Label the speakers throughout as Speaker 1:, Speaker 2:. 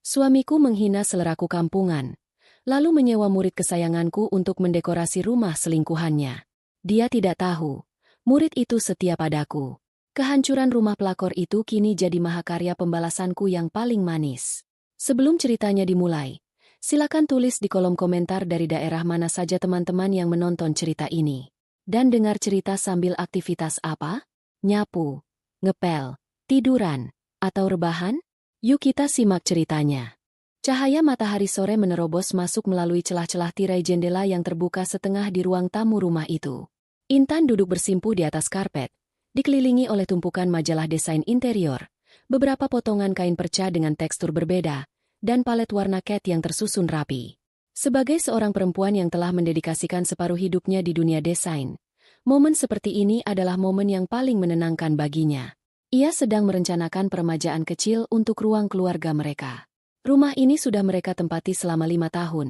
Speaker 1: Suamiku menghina seleraku kampungan, lalu menyewa murid kesayanganku untuk mendekorasi rumah selingkuhannya. Dia tidak tahu, murid itu setia padaku. Kehancuran rumah pelakor itu kini jadi mahakarya pembalasanku yang paling manis. Sebelum ceritanya dimulai, silakan tulis di kolom komentar dari daerah mana saja teman-teman yang menonton cerita ini. Dan dengar cerita sambil aktivitas apa? Nyapu, ngepel, tiduran, atau rebahan? Yuk kita simak ceritanya. Cahaya matahari sore menerobos masuk melalui celah-celah tirai jendela yang terbuka setengah di ruang tamu rumah itu. Intan duduk bersimpuh di atas karpet, dikelilingi oleh tumpukan majalah desain interior, beberapa potongan kain perca dengan tekstur berbeda, dan palet warna cat yang tersusun rapi. Sebagai seorang perempuan yang telah mendedikasikan separuh hidupnya di dunia desain, momen seperti ini adalah momen yang paling menenangkan baginya. Ia sedang merencanakan peremajaan kecil untuk ruang keluarga mereka. Rumah ini sudah mereka tempati selama 5 tahun,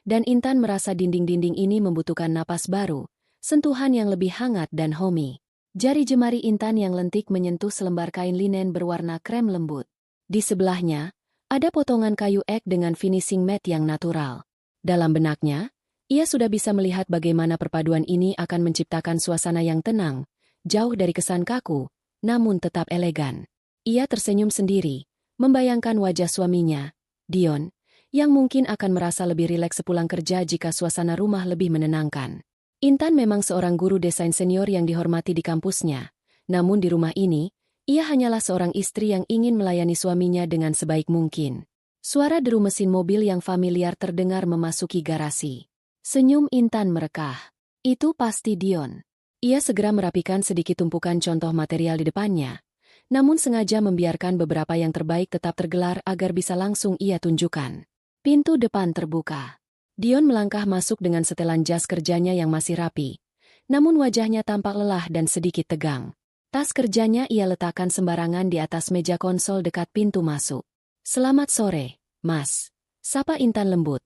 Speaker 1: dan Intan merasa dinding-dinding ini membutuhkan napas baru, sentuhan yang lebih hangat dan homey. Jari jemari Intan yang lentik menyentuh selembar kain linen berwarna krem lembut. Di sebelahnya, ada potongan kayu ek dengan finishing matte yang natural. Dalam benaknya, ia sudah bisa melihat bagaimana perpaduan ini akan menciptakan suasana yang tenang, jauh dari kesan kaku, namun tetap elegan. Ia tersenyum sendiri, membayangkan wajah suaminya, Dion, yang mungkin akan merasa lebih rileks sepulang kerja jika suasana rumah lebih menenangkan. Intan memang seorang guru desain senior yang dihormati di kampusnya, namun di rumah ini, ia hanyalah seorang istri yang ingin melayani suaminya dengan sebaik mungkin. Suara deru mesin mobil yang familiar terdengar memasuki garasi. Senyum Intan merekah. Itu pasti Dion. Ia segera merapikan sedikit tumpukan contoh material di depannya, namun sengaja membiarkan beberapa yang terbaik tetap tergelar agar bisa langsung ia tunjukkan. Pintu depan terbuka. Dion melangkah masuk dengan setelan jas kerjanya yang masih rapi, namun wajahnya tampak lelah dan sedikit tegang. Tas kerjanya ia letakkan sembarangan di atas meja konsol dekat pintu masuk. "Selamat sore, Mas," sapa Intan lembut,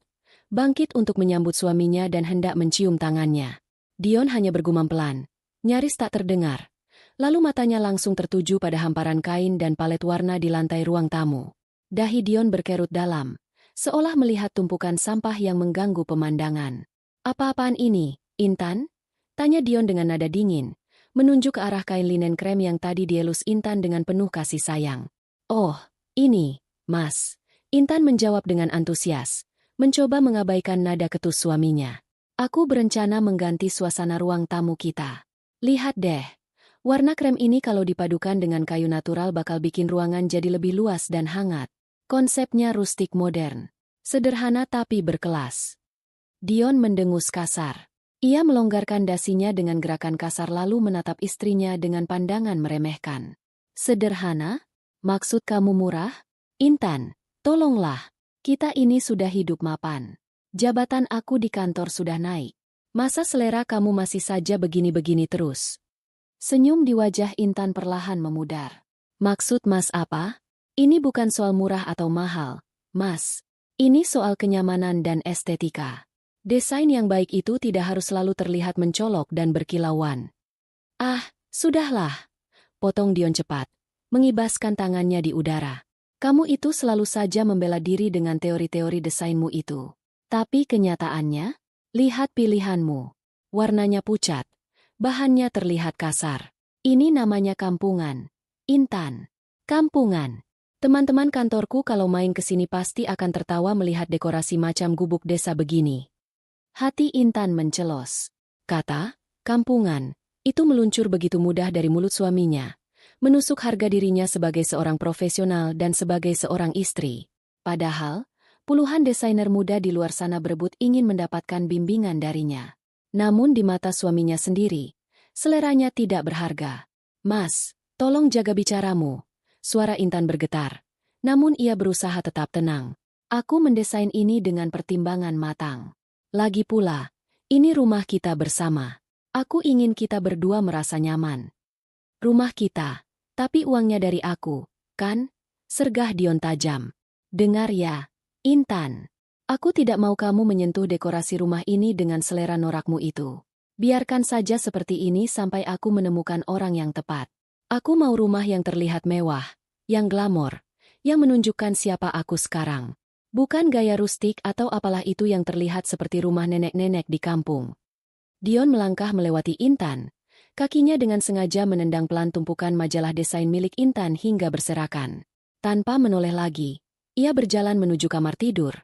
Speaker 1: bangkit untuk menyambut suaminya dan hendak mencium tangannya. Dion hanya bergumam pelan, nyaris tak terdengar. Lalu matanya langsung tertuju pada hamparan kain dan palet warna di lantai ruang tamu. Dahi Dion berkerut dalam, seolah melihat tumpukan sampah yang mengganggu pemandangan. "Apa-apaan ini, Intan?" tanya Dion dengan nada dingin, menunjuk ke arah kain linen krem yang tadi dielus Intan dengan penuh kasih sayang. "Oh, ini, Mas." Intan menjawab dengan antusias, mencoba mengabaikan nada ketus suaminya. "Aku berencana mengganti suasana ruang tamu kita. Lihat deh, warna krem ini kalau dipadukan dengan kayu natural bakal bikin ruangan jadi lebih luas dan hangat. Konsepnya rustik modern, sederhana tapi berkelas." Dion mendengus kasar. Ia melonggarkan dasinya dengan gerakan kasar lalu menatap istrinya dengan pandangan meremehkan. "Sederhana? Maksud kamu murah? Intan, tolonglah. Kita ini sudah hidup mapan. Jabatan aku di kantor sudah naik. Masa selera kamu masih saja begini-begini terus?" Senyum di wajah Intan perlahan memudar. "Maksud Mas apa? Ini bukan soal murah atau mahal, Mas. Ini soal kenyamanan dan estetika. Desain yang baik itu tidak harus selalu terlihat mencolok dan berkilauan." "Ah, sudahlah," potong Dion cepat, mengibaskan tangannya di udara. "Kamu itu selalu saja membela diri dengan teori-teori desainmu itu. Tapi kenyataannya, lihat pilihanmu. Warnanya pucat, bahannya terlihat kasar. Ini namanya kampungan, Intan. Kampungan. Teman-teman kantorku kalau main ke sini pasti akan tertawa melihat dekorasi macam gubuk desa begini." Hati Intan mencelos. Kata, kampungan, itu meluncur begitu mudah dari mulut suaminya, menusuk harga dirinya sebagai seorang profesional dan sebagai seorang istri. Padahal, puluhan desainer muda di luar sana berebut ingin mendapatkan bimbingan darinya. Namun di mata suaminya sendiri, seleranya tidak berharga. "Mas, tolong jaga bicaramu." Suara Intan bergetar, namun ia berusaha tetap tenang. "Aku mendesain ini dengan pertimbangan matang. Lagi pula, ini rumah kita bersama. Aku ingin kita berdua merasa nyaman." "Rumah kita, tapi uangnya dari aku, kan?" sergah Dion tajam. "Dengar ya, Intan. Aku tidak mau kamu menyentuh dekorasi rumah ini dengan selera norakmu itu. Biarkan saja seperti ini sampai aku menemukan orang yang tepat. Aku mau rumah yang terlihat mewah, yang glamor, yang menunjukkan siapa aku sekarang. Bukan gaya rustik atau apalah itu yang terlihat seperti rumah nenek-nenek di kampung. Dion melangkah melewati Intan. Kakinya dengan sengaja menendang pelan tumpukan majalah desain milik Intan hingga berserakan. Tanpa menoleh lagi, ia berjalan menuju kamar tidur,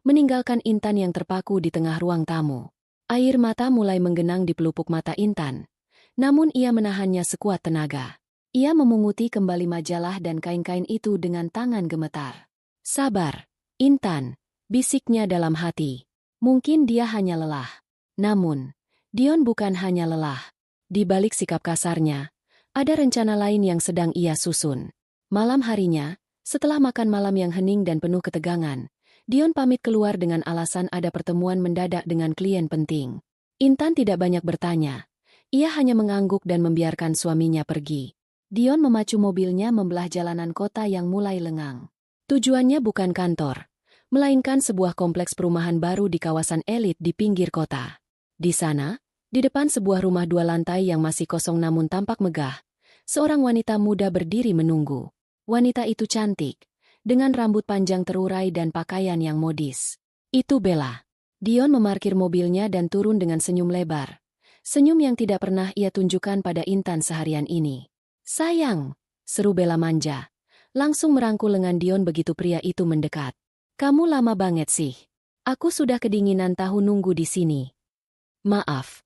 Speaker 1: meninggalkan Intan yang terpaku di tengah ruang tamu. Air mata mulai menggenang di pelupuk mata Intan, namun ia menahannya sekuat tenaga. Ia memunguti kembali majalah dan kain-kain itu dengan tangan gemetar. Sabar, Intan, bisiknya dalam hati. Mungkin dia hanya lelah. Namun, Dion bukan hanya lelah. Di balik sikap kasarnya, ada rencana lain yang sedang ia susun. Malam harinya, setelah makan malam yang hening dan penuh ketegangan, Dion pamit keluar dengan alasan ada pertemuan mendadak dengan klien penting. Intan tidak banyak bertanya. Ia hanya mengangguk dan membiarkan suaminya pergi. Dion memacu mobilnya membelah jalanan kota yang mulai lengang. Tujuannya bukan kantor, melainkan sebuah kompleks perumahan baru di kawasan elit di pinggir kota. Di sana, di depan sebuah rumah 2 lantai yang masih kosong namun tampak megah, seorang wanita muda berdiri menunggu. Wanita itu cantik, dengan rambut panjang terurai dan pakaian yang modis. Itu Bella. Dion memarkir mobilnya dan turun dengan senyum lebar. Senyum yang tidak pernah ia tunjukkan pada Intan seharian ini. "Sayang," seru Bella manja. Langsung merangkul lengan Dion begitu pria itu mendekat. "Kamu lama banget sih. Aku sudah kedinginan tahu nunggu di sini." Maaf.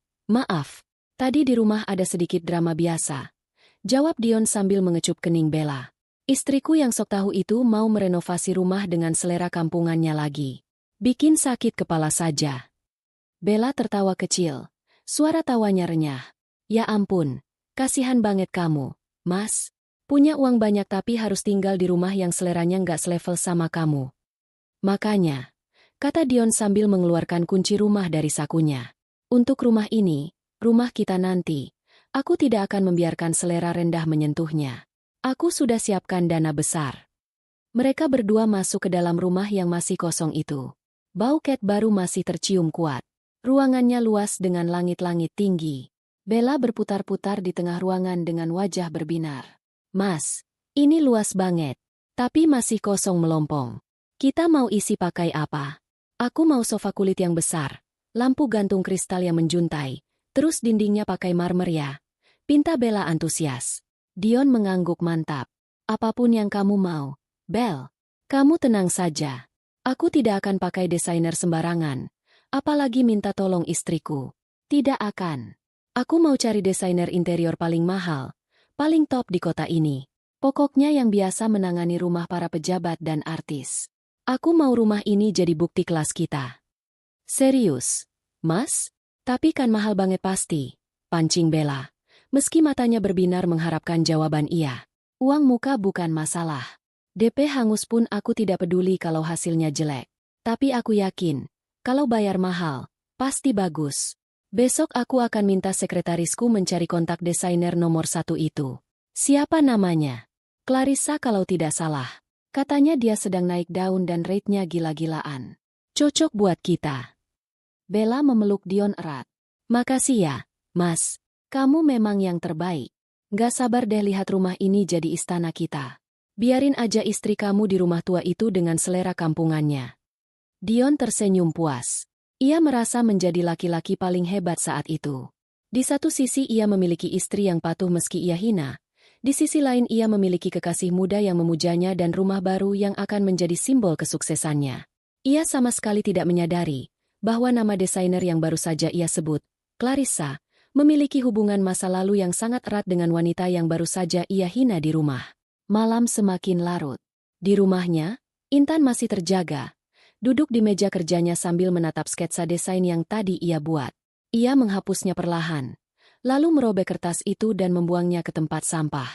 Speaker 1: Tadi di rumah ada sedikit drama biasa," jawab Dion sambil mengecup kening Bella. "Istriku yang sok tahu itu mau merenovasi rumah dengan selera kampungannya lagi. Bikin sakit kepala saja." Bella tertawa kecil. Suara tawanya renyah. "Ya ampun, kasihan banget kamu, Mas. Punya uang banyak tapi harus tinggal di rumah yang seleranya nggak selevel sama kamu." "Makanya," kata Dion sambil mengeluarkan kunci rumah dari sakunya. "Untuk rumah ini, rumah kita nanti, aku tidak akan membiarkan selera rendah menyentuhnya. Aku sudah siapkan dana besar." Mereka berdua masuk ke dalam rumah yang masih kosong itu. Bau cat baru masih tercium kuat. Ruangannya luas dengan langit-langit tinggi. Bella berputar-putar di tengah ruangan dengan wajah berbinar. "Mas, ini luas banget, tapi masih kosong melompong. Kita mau isi pakai apa? Aku mau sofa kulit yang besar, lampu gantung kristal yang menjuntai, terus dindingnya pakai marmer ya," pinta Bella antusias. Dion mengangguk mantap. "Apapun yang kamu mau, Bel. Kamu tenang saja. Aku tidak akan pakai desainer sembarangan. Apalagi minta tolong istriku. Tidak akan. Aku mau cari desainer interior paling mahal, paling top di kota ini. Pokoknya yang biasa menangani rumah para pejabat dan artis. Aku mau rumah ini jadi bukti kelas kita." "Serius, Mas? Tapi kan mahal banget pasti," pancing Bella. Meski matanya berbinar mengharapkan jawaban ia. "Uang muka bukan masalah. DP hangus pun aku tidak peduli kalau hasilnya jelek. Tapi aku yakin, kalau bayar mahal, pasti bagus. Besok aku akan minta sekretarisku mencari kontak desainer nomor 1 itu. Siapa namanya? Clarissa kalau tidak salah. Katanya dia sedang naik daun dan rate-nya gila-gilaan. Cocok buat kita." Bella memeluk Dion erat. "Makasih ya, Mas. Kamu memang yang terbaik. Gak sabar deh lihat rumah ini jadi istana kita. Biarin aja istri kamu di rumah tua itu dengan selera kampungannya." Dion tersenyum puas. Ia merasa menjadi laki-laki paling hebat saat itu. Di satu sisi ia memiliki istri yang patuh meski ia hina. Di sisi lain ia memiliki kekasih muda yang memujanya dan rumah baru yang akan menjadi simbol kesuksesannya. Ia sama sekali tidak menyadari bahwa nama desainer yang baru saja ia sebut, Clarissa, memiliki hubungan masa lalu yang sangat erat dengan wanita yang baru saja ia hina di rumah. Malam semakin larut. Di rumahnya, Intan masih terjaga. Duduk di meja kerjanya sambil menatap sketsa desain yang tadi ia buat. Ia menghapusnya perlahan, lalu merobek kertas itu dan membuangnya ke tempat sampah.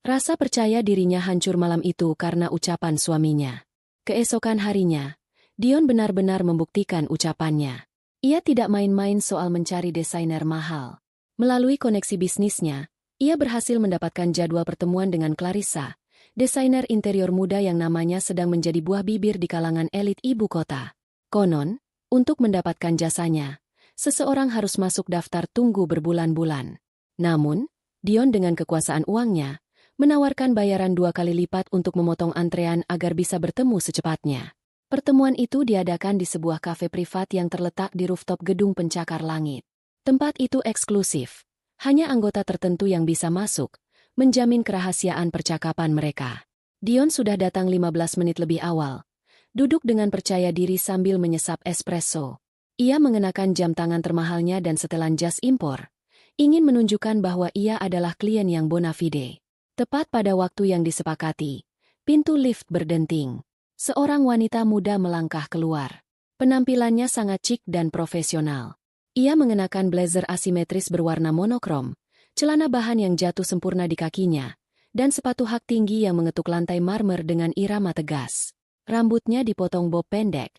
Speaker 1: Rasa percaya dirinya hancur malam itu karena ucapan suaminya. Keesokan harinya, Dion benar-benar membuktikan ucapannya. Ia tidak main-main soal mencari desainer mahal. Melalui koneksi bisnisnya, ia berhasil mendapatkan jadwal pertemuan dengan Clarissa, desainer interior muda yang namanya sedang menjadi buah bibir di kalangan elit ibu kota. Konon, untuk mendapatkan jasanya, seseorang harus masuk daftar tunggu berbulan-bulan. Namun, Dion dengan kekuasaan uangnya, menawarkan bayaran 2 kali lipat untuk memotong antrean agar bisa bertemu secepatnya. Pertemuan itu diadakan di sebuah kafe privat yang terletak di rooftop gedung pencakar langit. Tempat itu eksklusif. Hanya anggota tertentu yang bisa masuk, menjamin kerahasiaan percakapan mereka. Dion sudah datang 15 menit lebih awal. Duduk dengan percaya diri sambil menyesap espresso. Ia mengenakan jam tangan termahalnya dan setelan jas impor. Ingin menunjukkan bahwa ia adalah klien yang bona fide. Tepat pada waktu yang disepakati, pintu lift berdenting. Seorang wanita muda melangkah keluar. Penampilannya sangat chic dan profesional. Ia mengenakan blazer asimetris berwarna monokrom, celana bahan yang jatuh sempurna di kakinya, dan sepatu hak tinggi yang mengetuk lantai marmer dengan irama tegas. Rambutnya dipotong bob pendek,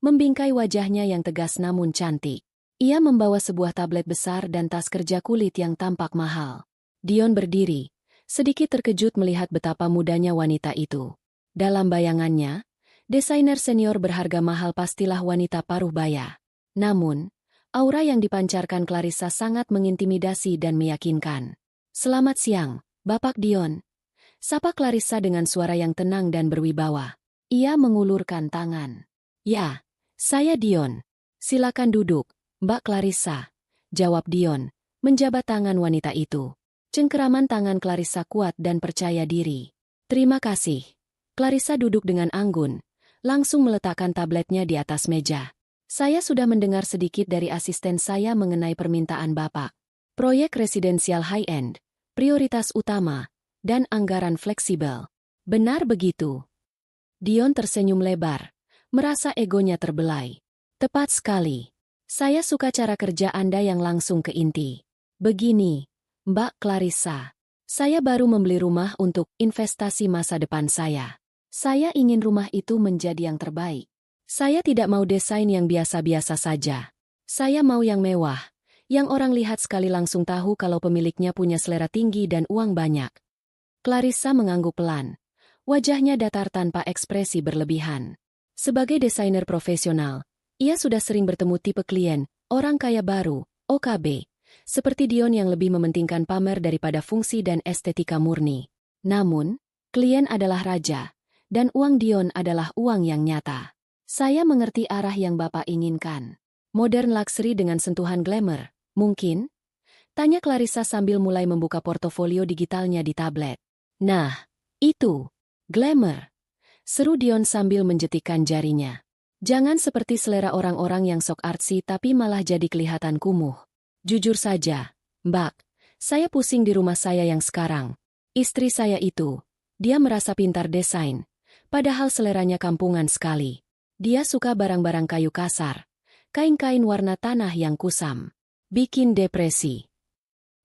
Speaker 1: membingkai wajahnya yang tegas namun cantik. Ia membawa sebuah tablet besar dan tas kerja kulit yang tampak mahal. Dion berdiri, sedikit terkejut melihat betapa mudanya wanita itu. Dalam bayangannya, desainer senior berharga mahal pastilah wanita paruh baya. Namun, aura yang dipancarkan Clarissa sangat mengintimidasi dan meyakinkan. "Selamat siang, Bapak Dion." Sapa Clarissa dengan suara yang tenang dan berwibawa. Ia mengulurkan tangan. "Ya, saya Dion. Silakan duduk, Mbak Clarissa," jawab Dion, menjabat tangan wanita itu. Cengkeraman tangan Clarissa kuat dan percaya diri. "Terima kasih." Clarissa duduk dengan anggun, langsung meletakkan tabletnya di atas meja. "Saya sudah mendengar sedikit dari asisten saya mengenai permintaan Bapak. Proyek residensial high-end, prioritas utama, dan anggaran fleksibel. Benar begitu?" Dion tersenyum lebar, merasa egonya terbelai. "Tepat sekali. Saya suka cara kerja Anda yang langsung ke inti. Begini, Mbak Clarissa, saya baru membeli rumah untuk investasi masa depan saya. Saya ingin rumah itu menjadi yang terbaik. Saya tidak mau desain yang biasa-biasa saja. Saya mau yang mewah, yang orang lihat sekali langsung tahu kalau pemiliknya punya selera tinggi dan uang banyak." Clarissa mengangguk pelan. Wajahnya datar tanpa ekspresi berlebihan. Sebagai desainer profesional, ia sudah sering bertemu tipe klien, orang kaya baru, OKB, seperti Dion yang lebih mementingkan pamer daripada fungsi dan estetika murni. Namun, klien adalah raja, dan uang Dion adalah uang yang nyata. "Saya mengerti arah yang Bapak inginkan. Modern luxury dengan sentuhan glamour, mungkin?" tanya Clarissa sambil mulai membuka portofolio digitalnya di tablet. "Nah, itu glamour," seru Dion sambil menjetikkan jarinya. "Jangan seperti selera orang-orang yang sok artsy tapi malah jadi kelihatan kumuh. Jujur saja, Mbak, saya pusing di rumah saya yang sekarang. Istri saya itu, dia merasa pintar desain, padahal seleranya kampungan sekali. Dia suka barang-barang kayu kasar, kain-kain warna tanah yang kusam. Bikin depresi."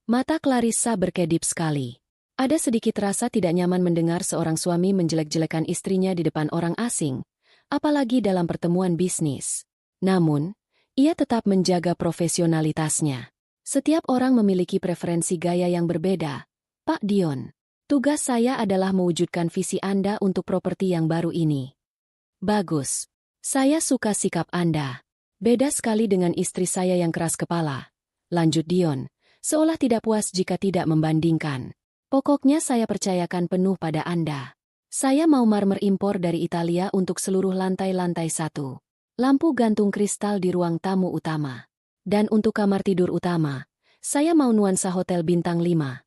Speaker 1: Mata Clarissa berkedip sekali. Ada sedikit rasa tidak nyaman mendengar seorang suami menjelek-jelekan istrinya di depan orang asing, apalagi dalam pertemuan bisnis. Namun, ia tetap menjaga profesionalitasnya. "Setiap orang memiliki preferensi gaya yang berbeda, Pak Dion. Tugas saya adalah mewujudkan visi Anda untuk properti yang baru ini." "Bagus. Saya suka sikap Anda. Beda sekali dengan istri saya yang keras kepala," lanjut Dion, seolah tidak puas jika tidak membandingkan. "Pokoknya saya percayakan penuh pada Anda. Saya mau marmer impor dari Italia untuk seluruh lantai-lantai 1. Lampu gantung kristal di ruang tamu utama. Dan untuk kamar tidur utama, saya mau nuansa hotel bintang 5.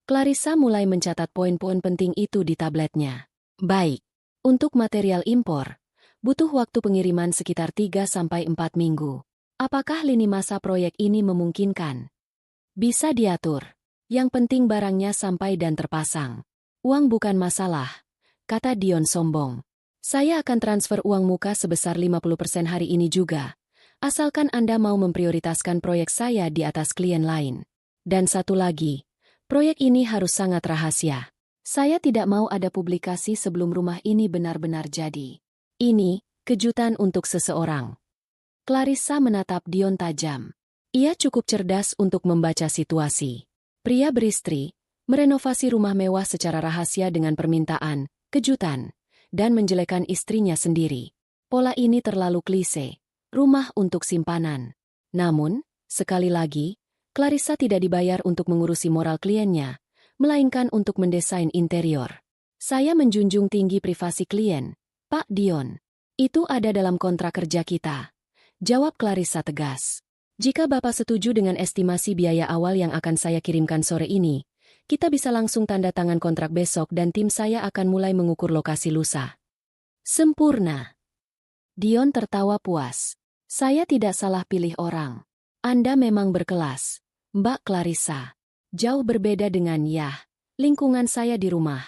Speaker 1: Clarissa mulai mencatat poin-poin penting itu di tabletnya. "Baik. Untuk material impor, butuh waktu pengiriman sekitar 3-4 minggu. Apakah lini masa proyek ini memungkinkan?" "Bisa diatur. Yang penting barangnya sampai dan terpasang. Uang bukan masalah," kata Dion sombong. "Saya akan transfer uang muka sebesar 50% hari ini juga, asalkan Anda mau memprioritaskan proyek saya di atas klien lain. Dan satu lagi, proyek ini harus sangat rahasia. Saya tidak mau ada publikasi sebelum rumah ini benar-benar jadi. Ini kejutan untuk seseorang." Clarissa menatap Dion tajam. Ia cukup cerdas untuk membaca situasi. Pria beristri, merenovasi rumah mewah secara rahasia dengan permintaan, kejutan, dan menjelekan istrinya sendiri. Pola ini terlalu klise, rumah untuk simpanan. Namun, sekali lagi, Clarissa tidak dibayar untuk mengurusi moral kliennya, melainkan untuk mendesain interior. Saya menjunjung tinggi privasi klien, Pak Dion. Itu ada dalam kontrak kerja kita, jawab Clarissa tegas. Jika Bapak setuju dengan estimasi biaya awal yang akan saya kirimkan sore ini, kita bisa langsung tanda tangan kontrak besok dan tim saya akan mulai mengukur lokasi lusa. Sempurna. Dion tertawa puas. Saya tidak salah pilih orang. Anda memang berkelas, Mbak Clarissa. Jauh berbeda dengan lingkungan saya di rumah.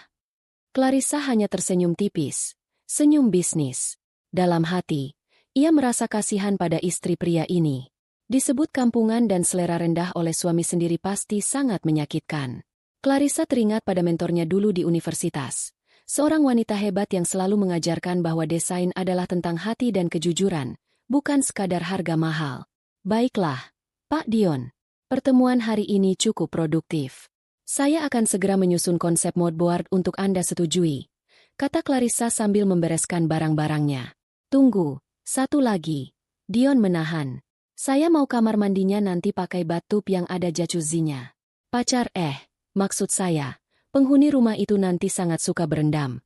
Speaker 1: Clarissa hanya tersenyum tipis, senyum bisnis. Dalam hati, ia merasa kasihan pada istri pria ini. Disebut kampungan dan selera rendah oleh suami sendiri pasti sangat menyakitkan. Clarissa teringat pada mentornya dulu di universitas. Seorang wanita hebat yang selalu mengajarkan bahwa desain adalah tentang hati dan kejujuran, bukan sekadar harga mahal. Baiklah, Pak Dion. Pertemuan hari ini cukup produktif. Saya akan segera menyusun konsep mood board untuk Anda setujui, kata Clarissa sambil membereskan barang-barangnya. Tunggu, satu lagi. Dion menahan. Saya mau kamar mandinya nanti pakai bathtub yang ada jacuzzinya. Pacar maksud saya. Penghuni rumah itu nanti sangat suka berendam.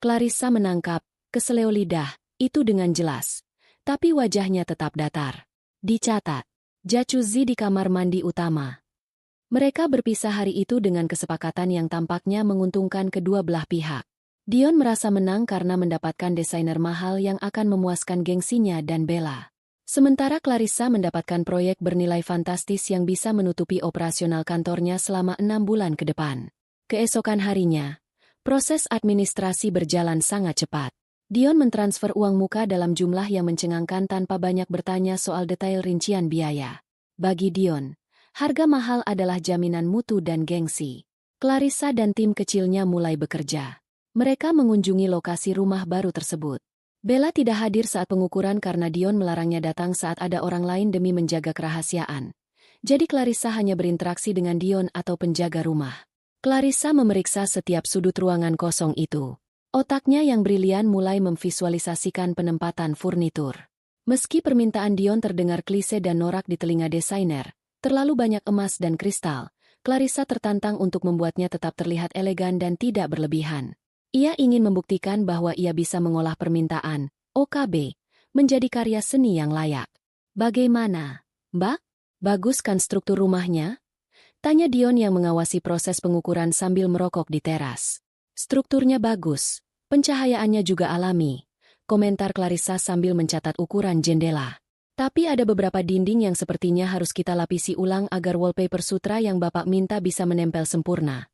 Speaker 1: Clarissa menangkap, keseleo lidah, itu dengan jelas. Tapi wajahnya tetap datar. Dicatat, jacuzzi di kamar mandi utama. Mereka berpisah hari itu dengan kesepakatan yang tampaknya menguntungkan kedua belah pihak. Dion merasa menang karena mendapatkan desainer mahal yang akan memuaskan gengsinya dan Bella. Sementara Clarissa mendapatkan proyek bernilai fantastis yang bisa menutupi operasional kantornya selama 6 bulan ke depan. Keesokan harinya, proses administrasi berjalan sangat cepat. Dion mentransfer uang muka dalam jumlah yang mencengangkan tanpa banyak bertanya soal detail rincian biaya. Bagi Dion, harga mahal adalah jaminan mutu dan gengsi. Clarissa dan tim kecilnya mulai bekerja. Mereka mengunjungi lokasi rumah baru tersebut. Bella tidak hadir saat pengukuran karena Dion melarangnya datang saat ada orang lain demi menjaga kerahasiaan. Jadi Clarissa hanya berinteraksi dengan Dion atau penjaga rumah. Clarissa memeriksa setiap sudut ruangan kosong itu. Otaknya yang brilian mulai memvisualisasikan penempatan furnitur. Meski permintaan Dion terdengar klise dan norak di telinga desainer, terlalu banyak emas dan kristal, Clarissa tertantang untuk membuatnya tetap terlihat elegan dan tidak berlebihan. Ia ingin membuktikan bahwa ia bisa mengolah permintaan, OKB, menjadi karya seni yang layak. Bagaimana, Mbak? Bagus kan struktur rumahnya? Tanya Dion yang mengawasi proses pengukuran sambil merokok di teras. Strukturnya bagus, pencahayaannya juga alami, komentar Clarissa sambil mencatat ukuran jendela. Tapi ada beberapa dinding yang sepertinya harus kita lapisi ulang agar wallpaper sutra yang Bapak minta bisa menempel sempurna.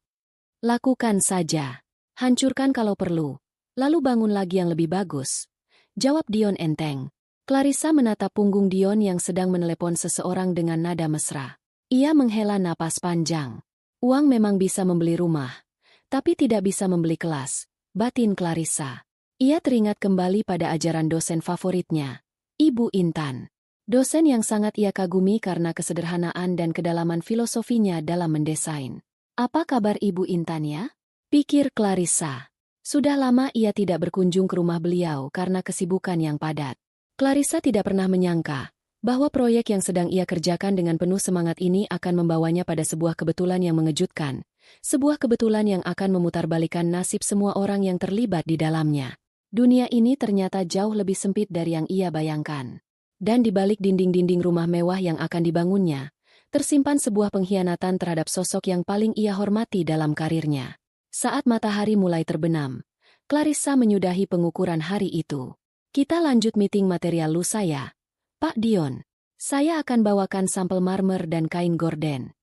Speaker 1: Lakukan saja. Hancurkan kalau perlu, lalu bangun lagi yang lebih bagus, jawab Dion enteng. Clarissa menatap punggung Dion yang sedang menelepon seseorang dengan nada mesra. Ia menghela napas panjang. Uang memang bisa membeli rumah, tapi tidak bisa membeli kelas, batin Clarissa. Ia teringat kembali pada ajaran dosen favoritnya, Ibu Intan. Dosen yang sangat ia kagumi karena kesederhanaan dan kedalaman filosofinya dalam mendesain. Apa kabar Ibu Intan ya? Pikir Clarissa. Sudah lama ia tidak berkunjung ke rumah beliau karena kesibukan yang padat. Clarissa tidak pernah menyangka bahwa proyek yang sedang ia kerjakan dengan penuh semangat ini akan membawanya pada sebuah kebetulan yang mengejutkan. Sebuah kebetulan yang akan memutarbalikkan nasib semua orang yang terlibat di dalamnya. Dunia ini ternyata jauh lebih sempit dari yang ia bayangkan. Dan di balik dinding-dinding rumah mewah yang akan dibangunnya, tersimpan sebuah pengkhianatan terhadap sosok yang paling ia hormati dalam karirnya. Saat matahari mulai terbenam, Clarissa menyudahi pengukuran hari itu. Kita lanjut meeting material lusa ya, Pak Dion. Saya akan bawakan sampel marmer dan kain gorden.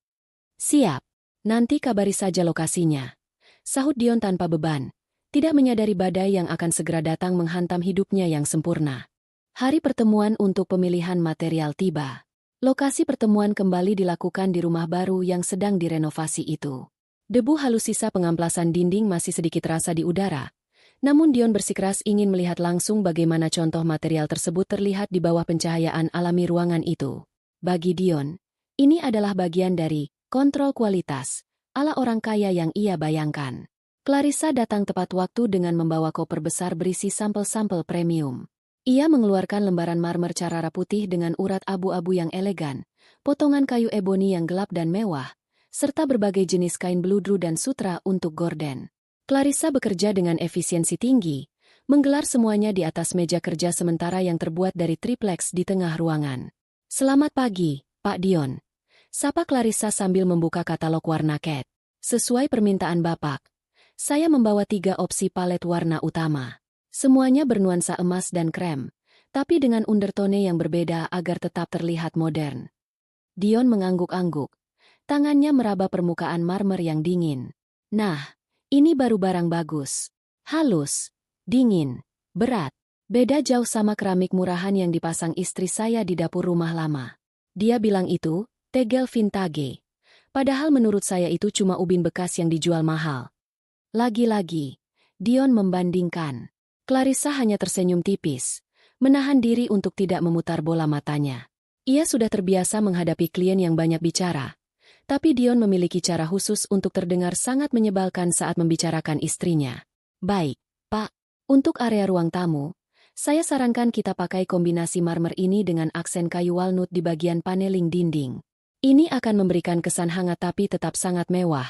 Speaker 1: Siap. Nanti kabari saja lokasinya. Sahut Dion tanpa beban, tidak menyadari badai yang akan segera datang menghantam hidupnya yang sempurna. Hari pertemuan untuk pemilihan material tiba. Lokasi pertemuan kembali dilakukan di rumah baru yang sedang direnovasi itu. Debu halus sisa pengamplasan dinding masih sedikit terasa di udara. Namun Dion bersikeras ingin melihat langsung bagaimana contoh material tersebut terlihat di bawah pencahayaan alami ruangan itu. Bagi Dion, ini adalah bagian dari kontrol kualitas ala orang kaya yang ia bayangkan. Clarissa datang tepat waktu dengan membawa koper besar berisi sampel-sampel premium. Ia mengeluarkan lembaran marmer Carrara putih dengan urat abu-abu yang elegan, potongan kayu eboni yang gelap dan mewah, serta berbagai jenis kain bludru dan sutra untuk gorden. Clarissa bekerja dengan efisiensi tinggi, menggelar semuanya di atas meja kerja sementara yang terbuat dari triplex di tengah ruangan. "Selamat pagi, Pak Dion," sapa Clarissa sambil membuka katalog warna cat. "Sesuai permintaan Bapak, saya membawa 3 opsi palet warna utama. Semuanya bernuansa emas dan krem, tapi dengan undertone yang berbeda agar tetap terlihat modern." Dion mengangguk-angguk. Tangannya meraba permukaan marmer yang dingin. "Nah, ini baru barang bagus. Halus, dingin, berat. Beda jauh sama keramik murahan yang dipasang istri saya di dapur rumah lama." Dia bilang itu, tegel vintage. Padahal menurut saya itu cuma ubin bekas yang dijual mahal. Lagi-lagi, Dion membandingkan. Clarissa hanya tersenyum tipis, menahan diri untuk tidak memutar bola matanya. Ia sudah terbiasa menghadapi klien yang banyak bicara, tapi Dion memiliki cara khusus untuk terdengar sangat menyebalkan saat membicarakan istrinya. "Baik, Pak. Untuk area ruang tamu, saya sarankan kita pakai kombinasi marmer ini dengan aksen kayu walnut di bagian paneling dinding. Ini akan memberikan kesan hangat tapi tetap sangat mewah,"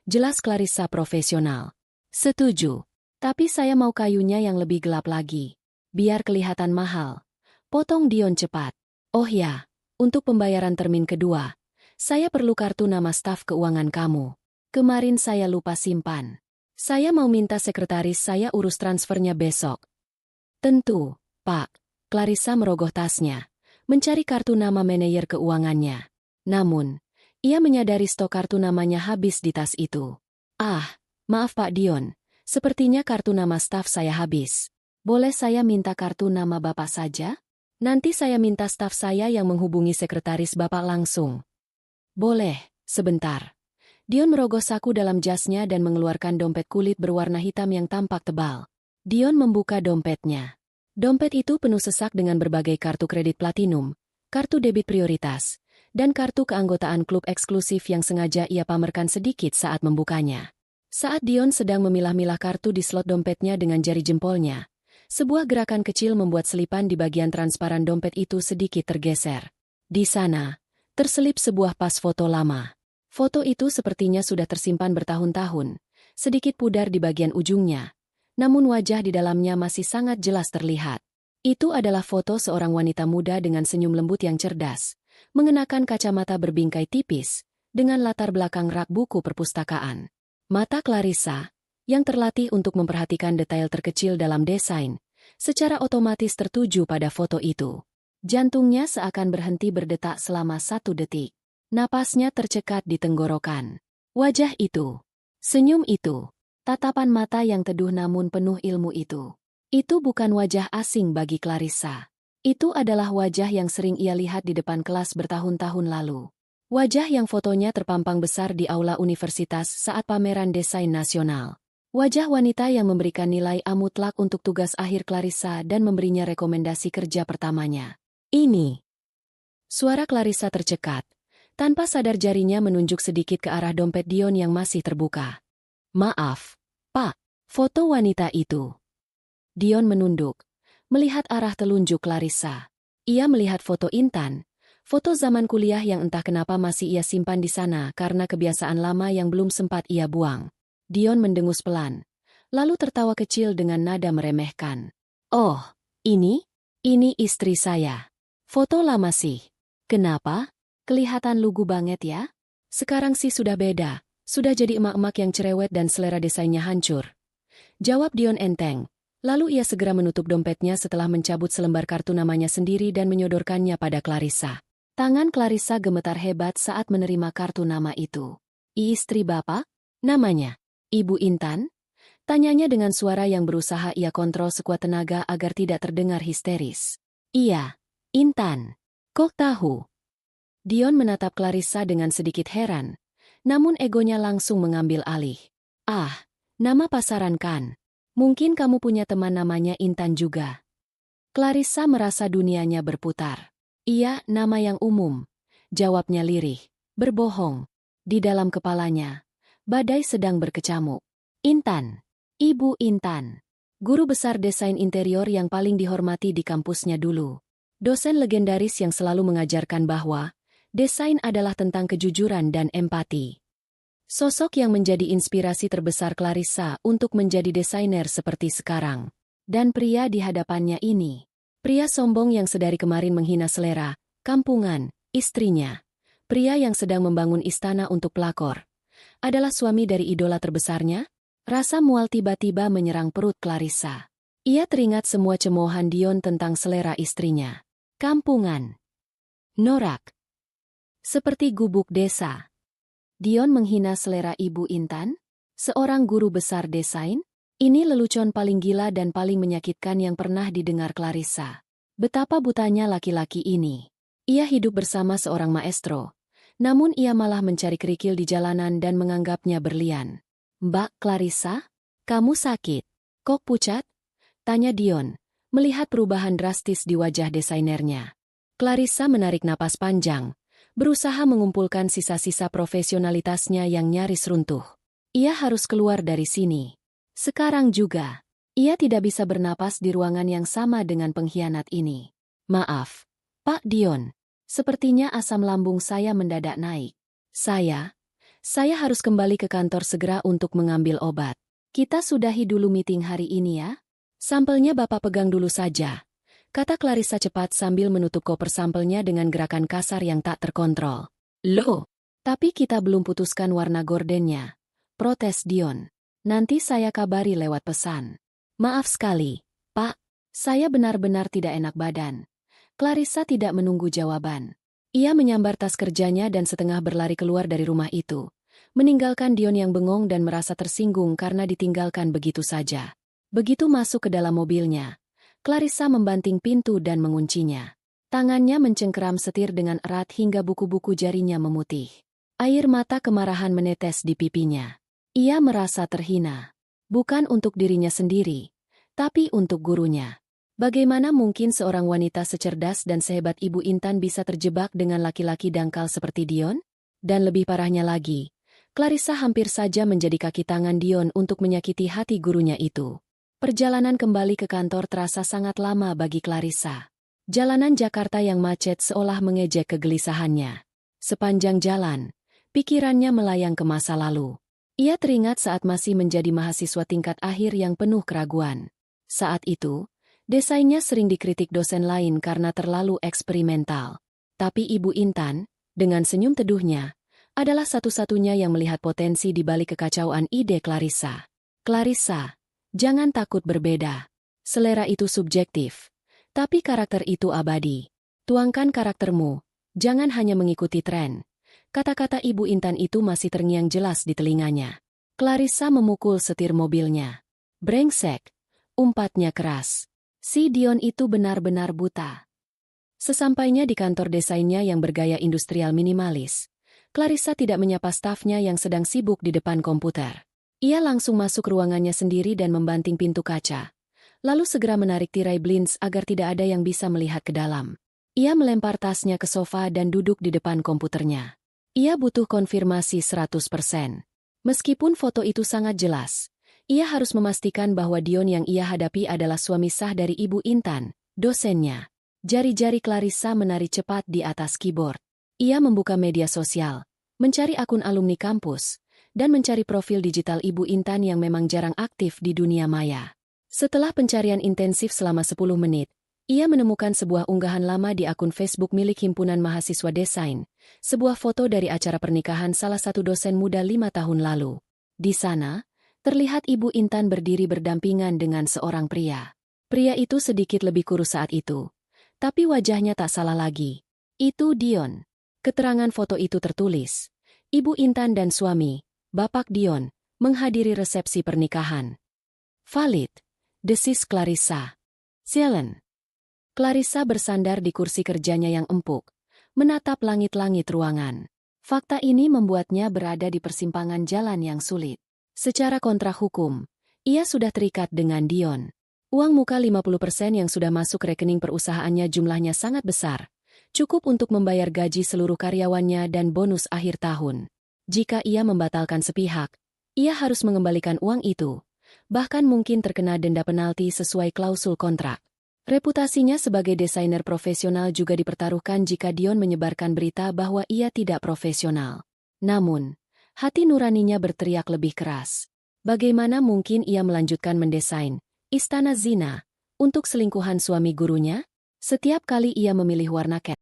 Speaker 1: jelas Clarissa profesional. "Setuju. Tapi saya mau kayunya yang lebih gelap lagi. Biar kelihatan mahal," potong Dion cepat. "Oh ya, untuk pembayaran termin kedua, saya perlu kartu nama staf keuangan kamu. Kemarin saya lupa simpan. Saya mau minta sekretaris saya urus transfernya besok." "Tentu, Pak." Clarissa merogoh tasnya, mencari kartu nama manajer keuangannya. Namun, ia menyadari stok kartu namanya habis di tas itu. "Ah, maaf Pak Dion. Sepertinya kartu nama staf saya habis. Boleh saya minta kartu nama Bapak saja? Nanti saya minta staf saya yang menghubungi sekretaris Bapak langsung." "Boleh, sebentar." Dion merogoh saku dalam jasnya dan mengeluarkan dompet kulit berwarna hitam yang tampak tebal. Dion membuka dompetnya. Dompet itu penuh sesak dengan berbagai kartu kredit platinum, kartu debit prioritas, dan kartu keanggotaan klub eksklusif yang sengaja ia pamerkan sedikit saat membukanya. Saat Dion sedang memilah-milah kartu di slot dompetnya dengan jari jempolnya, sebuah gerakan kecil membuat selipan di bagian transparan dompet itu sedikit tergeser. Di sana, terselip sebuah pas foto lama. Foto itu sepertinya sudah tersimpan bertahun-tahun, sedikit pudar di bagian ujungnya, namun wajah di dalamnya masih sangat jelas terlihat. Itu adalah foto seorang wanita muda dengan senyum lembut yang cerdas, mengenakan kacamata berbingkai tipis, dengan latar belakang rak buku perpustakaan. Mata Clarissa, yang terlatih untuk memperhatikan detail terkecil dalam desain, secara otomatis tertuju pada foto itu. Jantungnya seakan berhenti berdetak selama 1 detik. Napasnya tercekat di tenggorokan. Wajah itu, senyum itu, tatapan mata yang teduh namun penuh ilmu itu. Itu bukan wajah asing bagi Clarissa. Itu adalah wajah yang sering ia lihat di depan kelas bertahun-tahun lalu. Wajah yang fotonya terpampang besar di aula universitas saat pameran desain nasional. Wajah wanita yang memberikan nilai A mutlak untuk tugas akhir Clarissa dan memberinya rekomendasi kerja pertamanya. "Ini." Suara Clarissa tercekat. Tanpa sadar jarinya menunjuk sedikit ke arah dompet Dion yang masih terbuka. "Maaf, Pak, foto wanita itu." Dion menunduk, melihat arah telunjuk Clarissa. Ia melihat foto Intan, foto zaman kuliah yang entah kenapa masih ia simpan di sana karena kebiasaan lama yang belum sempat ia buang. Dion mendengus pelan, lalu tertawa kecil dengan nada meremehkan. "Oh, ini? Ini istri saya. Foto lama sih. Kenapa? Kelihatan lugu banget ya? Sekarang sih sudah beda, sudah jadi emak-emak yang cerewet dan selera desainnya hancur." Jawab Dion enteng. Lalu ia segera menutup dompetnya setelah mencabut selembar kartu namanya sendiri dan menyodorkannya pada Clarissa. Tangan Clarissa gemetar hebat saat menerima kartu nama itu. "Istri Bapak? Namanya Ibu Intan?" Tanyanya dengan suara yang berusaha ia kontrol sekuat tenaga agar tidak terdengar histeris. "Iya, Intan. Kok tahu?" Dion menatap Clarissa dengan sedikit heran, namun egonya langsung mengambil alih. "Ah, nama pasaran kan? Mungkin kamu punya teman namanya Intan juga." Clarissa merasa dunianya berputar. "Iya, nama yang umum," jawabnya lirih. Berbohong. Di dalam kepalanya, badai sedang berkecamuk. Intan. Ibu Intan. Guru besar desain interior yang paling dihormati di kampusnya dulu. Dosen legendaris yang selalu mengajarkan bahwa Desain adalah tentang kejujuran dan empati. Sosok yang menjadi inspirasi terbesar Clarissa untuk menjadi desainer seperti sekarang. Dan pria di hadapannya ini. Pria sombong yang sedari kemarin menghina selera, kampungan, istrinya. Pria yang sedang membangun istana untuk pelakor. Adalah suami dari idola terbesarnya? Rasa mual tiba-tiba menyerang perut Clarissa. Ia teringat semua cemoohan Dion tentang selera istrinya. Kampungan. Norak. Seperti gubuk desa. Dion menghina selera Ibu Intan? Seorang guru besar desain? Ini lelucon paling gila dan paling menyakitkan yang pernah didengar Clarissa. Betapa butanya laki-laki ini. Ia hidup bersama seorang maestro. Namun ia malah mencari kerikil di jalanan dan menganggapnya berlian. Mbak Clarissa? Kamu sakit? Kok pucat? Tanya Dion, melihat perubahan drastis di wajah desainernya. Clarissa menarik napas panjang. Berusaha mengumpulkan sisa-sisa profesionalitasnya yang nyaris runtuh. Ia harus keluar dari sini. Sekarang juga. Ia tidak bisa bernapas di ruangan yang sama dengan pengkhianat ini. Maaf, Pak Dion. Sepertinya asam lambung saya mendadak naik. Saya harus kembali ke kantor segera untuk mengambil obat. Kita sudahi dulu meeting hari ini ya. Sampelnya Bapak pegang dulu saja. Kata Clarissa cepat sambil menutup koper sampelnya dengan gerakan kasar yang tak terkontrol. Loh, tapi kita belum putuskan warna gordennya. Protes Dion. Nanti saya kabari lewat pesan. Maaf sekali, Pak. Saya benar-benar tidak enak badan. Clarissa tidak menunggu jawaban. Ia menyambar tas kerjanya dan setengah berlari keluar dari rumah itu. Meninggalkan Dion yang bengong dan merasa tersinggung karena ditinggalkan begitu saja. Begitu masuk ke dalam mobilnya, Clarissa membanting pintu dan menguncinya. Tangannya mencengkeram setir dengan erat hingga buku-buku jarinya memutih. Air mata kemarahan menetes di pipinya. Ia merasa terhina. Bukan untuk dirinya sendiri, tapi untuk gurunya. Bagaimana mungkin seorang wanita secerdas dan sehebat Ibu Intan bisa terjebak dengan laki-laki dangkal seperti Dion? Dan lebih parahnya lagi, Clarissa hampir saja menjadi kaki tangan Dion untuk menyakiti hati gurunya itu. Perjalanan kembali ke kantor terasa sangat lama bagi Clarissa. Jalanan Jakarta yang macet seolah mengejek kegelisahannya. Sepanjang jalan, pikirannya melayang ke masa lalu. Ia teringat saat masih menjadi mahasiswa tingkat akhir yang penuh keraguan. Saat itu, desainnya sering dikritik dosen lain karena terlalu eksperimental. Tapi Ibu Intan, dengan senyum teduhnya, adalah satu-satunya yang melihat potensi di balik kekacauan ide Clarissa. Clarissa, jangan takut berbeda. Selera itu subjektif. Tapi karakter itu abadi. Tuangkan karaktermu, jangan hanya mengikuti tren. Kata-kata Ibu Intan itu masih terngiang jelas di telinganya. Clarissa memukul setir mobilnya. Brengsek, umpatnya keras. Si Dion itu benar-benar buta. Sesampainya di kantor desainnya yang bergaya industrial minimalis, Clarissa tidak menyapa stafnya yang sedang sibuk di depan komputer. Ia langsung masuk ruangannya sendiri dan membanting pintu kaca. Lalu segera menarik tirai blinds agar tidak ada yang bisa melihat ke dalam. Ia melempar tasnya ke sofa dan duduk di depan komputernya. Ia butuh konfirmasi 100%. Meskipun foto itu sangat jelas, ia harus memastikan bahwa Dion yang ia hadapi adalah suami sah dari Ibu Intan, dosennya. Jari-jari Clarissa menari cepat di atas keyboard. Ia membuka media sosial, mencari akun alumni kampus, dan mencari profil digital Ibu Intan yang memang jarang aktif di dunia maya. Setelah pencarian intensif selama 10 menit, ia menemukan sebuah unggahan lama di akun Facebook milik Himpunan Mahasiswa Desain, sebuah foto dari acara pernikahan salah satu dosen muda 5 tahun lalu. Di sana, terlihat Ibu Intan berdiri berdampingan dengan seorang pria. Pria itu sedikit lebih kurus saat itu, tapi wajahnya tak salah lagi. Itu Dion. Keterangan foto itu tertulis, Ibu Intan dan suami, Bapak Dion, menghadiri resepsi pernikahan. Valid. Desis Clarissa. Sialen. Clarissa bersandar di kursi kerjanya yang empuk, menatap langit-langit ruangan. Fakta ini membuatnya berada di persimpangan jalan yang sulit. Secara kontrak hukum, ia sudah terikat dengan Dion. Uang muka 50% yang sudah masuk rekening perusahaannya jumlahnya sangat besar, cukup untuk membayar gaji seluruh karyawannya dan bonus akhir tahun. Jika ia membatalkan sepihak, ia harus mengembalikan uang itu. Bahkan mungkin terkena denda penalti sesuai klausul kontrak. Reputasinya sebagai desainer profesional juga dipertaruhkan jika Dion menyebarkan berita bahwa ia tidak profesional. Namun, hati nuraninya berteriak lebih keras. Bagaimana mungkin ia melanjutkan mendesain istana zina untuk selingkuhan suami gurunya? Setiap kali ia memilih warna cat,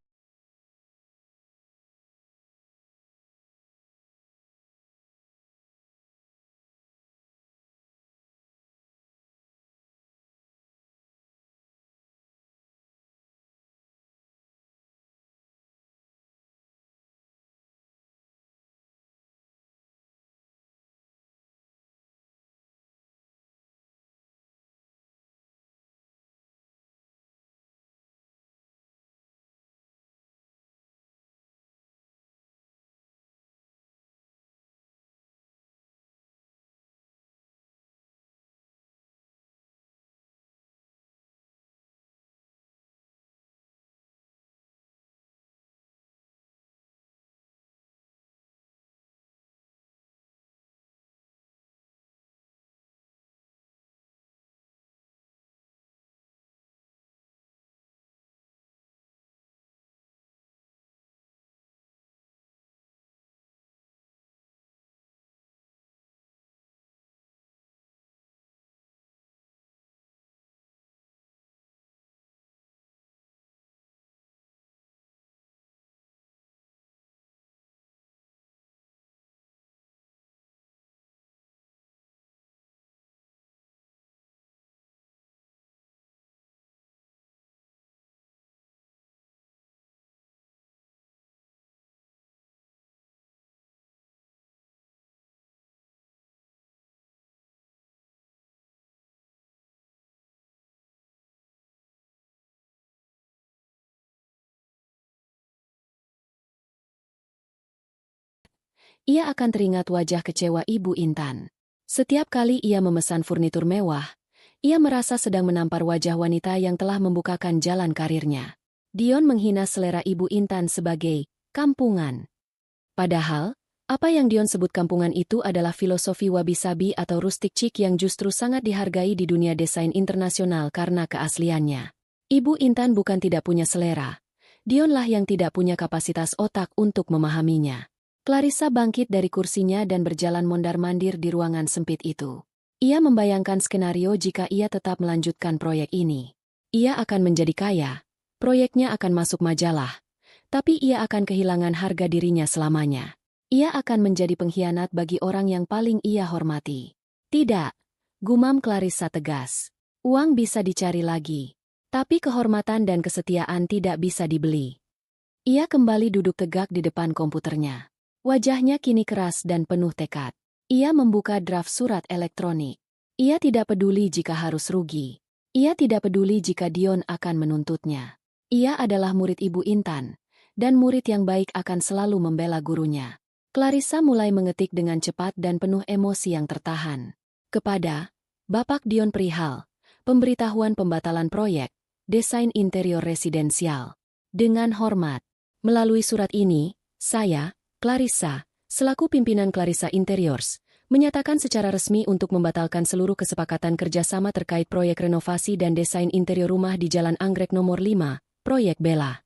Speaker 1: ia akan teringat wajah kecewa Ibu Intan. Setiap kali ia memesan furnitur mewah, ia merasa sedang menampar wajah wanita yang telah membukakan jalan karirnya. Dion menghina selera Ibu Intan sebagai kampungan. Padahal, apa yang Dion sebut kampungan itu adalah filosofi wabi-sabi atau rustic chic yang justru sangat dihargai di dunia desain internasional karena keasliannya. Ibu Intan bukan tidak punya selera. Dionlah yang tidak punya kapasitas otak untuk memahaminya. Clarissa bangkit dari kursinya dan berjalan mondar-mandir di ruangan sempit itu. Ia membayangkan skenario jika ia tetap melanjutkan proyek ini. Ia akan menjadi kaya, proyeknya akan masuk majalah, tapi ia akan kehilangan harga dirinya selamanya. Ia akan menjadi pengkhianat bagi orang yang paling ia hormati. Tidak, gumam Clarissa tegas. Uang bisa dicari lagi, tapi kehormatan dan kesetiaan tidak bisa dibeli. Ia kembali duduk tegak di depan komputernya. Wajahnya kini keras dan penuh tekad. Ia membuka draft surat elektronik. Ia tidak peduli jika harus rugi. Ia tidak peduli jika Dion akan menuntutnya. Ia adalah murid Ibu Intan, dan murid yang baik akan selalu membela gurunya. Clarissa mulai mengetik dengan cepat dan penuh emosi yang tertahan. Kepada Bapak Dion Prihal, pemberitahuan pembatalan proyek, desain interior residensial. Dengan hormat, melalui surat ini, saya, Clarissa, selaku pimpinan Clarissa Interiors, menyatakan secara resmi untuk membatalkan seluruh kesepakatan kerjasama terkait proyek renovasi dan desain interior rumah di Jalan Anggrek nomor 5, Proyek Bella.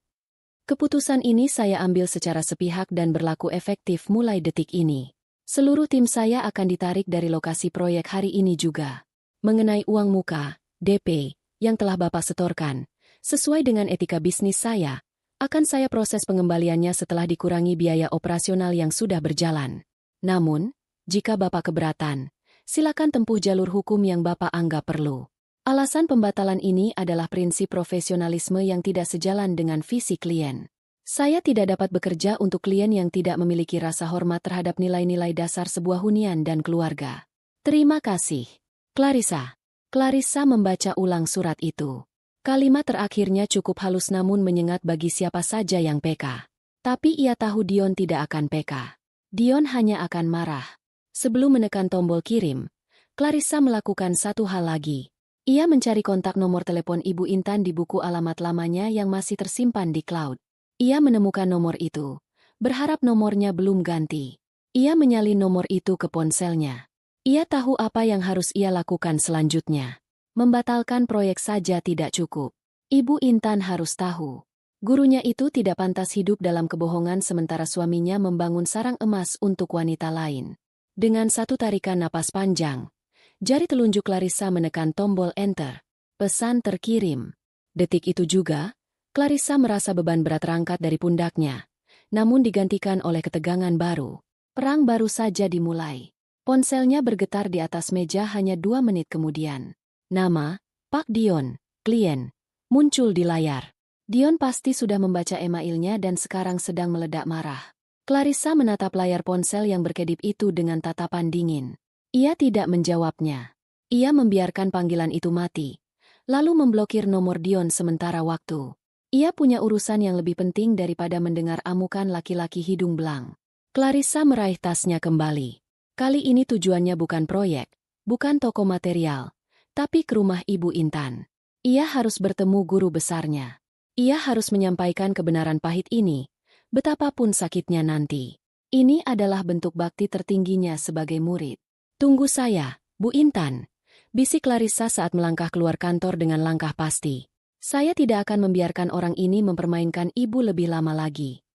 Speaker 1: Keputusan ini saya ambil secara sepihak dan berlaku efektif mulai detik ini. Seluruh tim saya akan ditarik dari lokasi proyek hari ini juga. Mengenai uang muka, DP, yang telah Bapak setorkan, sesuai dengan etika bisnis saya, akan saya proses pengembaliannya setelah dikurangi biaya operasional yang sudah berjalan. Namun, jika Bapak keberatan, silakan tempuh jalur hukum yang Bapak anggap perlu. Alasan pembatalan ini adalah prinsip profesionalisme yang tidak sejalan dengan visi klien. Saya tidak dapat bekerja untuk klien yang tidak memiliki rasa hormat terhadap nilai-nilai dasar sebuah hunian dan keluarga. Terima kasih. Clarissa. Clarissa membaca ulang surat itu. Kalimat terakhirnya cukup halus namun menyengat bagi siapa saja yang peka. Tapi ia tahu Dion tidak akan peka. Dion hanya akan marah. Sebelum menekan tombol kirim, Clarissa melakukan satu hal lagi. Ia mencari kontak nomor telepon Ibu Intan di buku alamat lamanya yang masih tersimpan di cloud. Ia menemukan nomor itu, berharap nomornya belum ganti. Ia menyalin nomor itu ke ponselnya. Ia tahu apa yang harus ia lakukan selanjutnya. Membatalkan proyek saja tidak cukup. Ibu Intan harus tahu. Gurunya itu tidak pantas hidup dalam kebohongan sementara suaminya membangun sarang emas untuk wanita lain. Dengan satu tarikan napas panjang, jari telunjuk Clarissa menekan tombol enter. Pesan terkirim. Detik itu juga, Clarissa merasa beban berat terangkat dari pundaknya, namun digantikan oleh ketegangan baru. Perang baru saja dimulai. Ponselnya bergetar di atas meja hanya 2 menit kemudian. Nama, Pak Dion, klien, muncul di layar. Dion pasti sudah membaca emailnya dan sekarang sedang meledak marah. Clarissa menatap layar ponsel yang berkedip itu dengan tatapan dingin. Ia tidak menjawabnya. Ia membiarkan panggilan itu mati, lalu memblokir nomor Dion sementara waktu. Ia punya urusan yang lebih penting daripada mendengar amukan laki-laki hidung belang. Clarissa meraih tasnya kembali. Kali ini tujuannya bukan proyek, bukan toko material, tapi ke rumah Ibu Intan. Ia harus bertemu guru besarnya. Ia harus menyampaikan kebenaran pahit ini, betapapun sakitnya nanti. Ini adalah bentuk bakti tertingginya sebagai murid. Tunggu saya, Bu Intan, bisik Clarissa saat melangkah keluar kantor dengan langkah pasti. Saya tidak akan membiarkan orang ini mempermainkan ibu lebih lama lagi.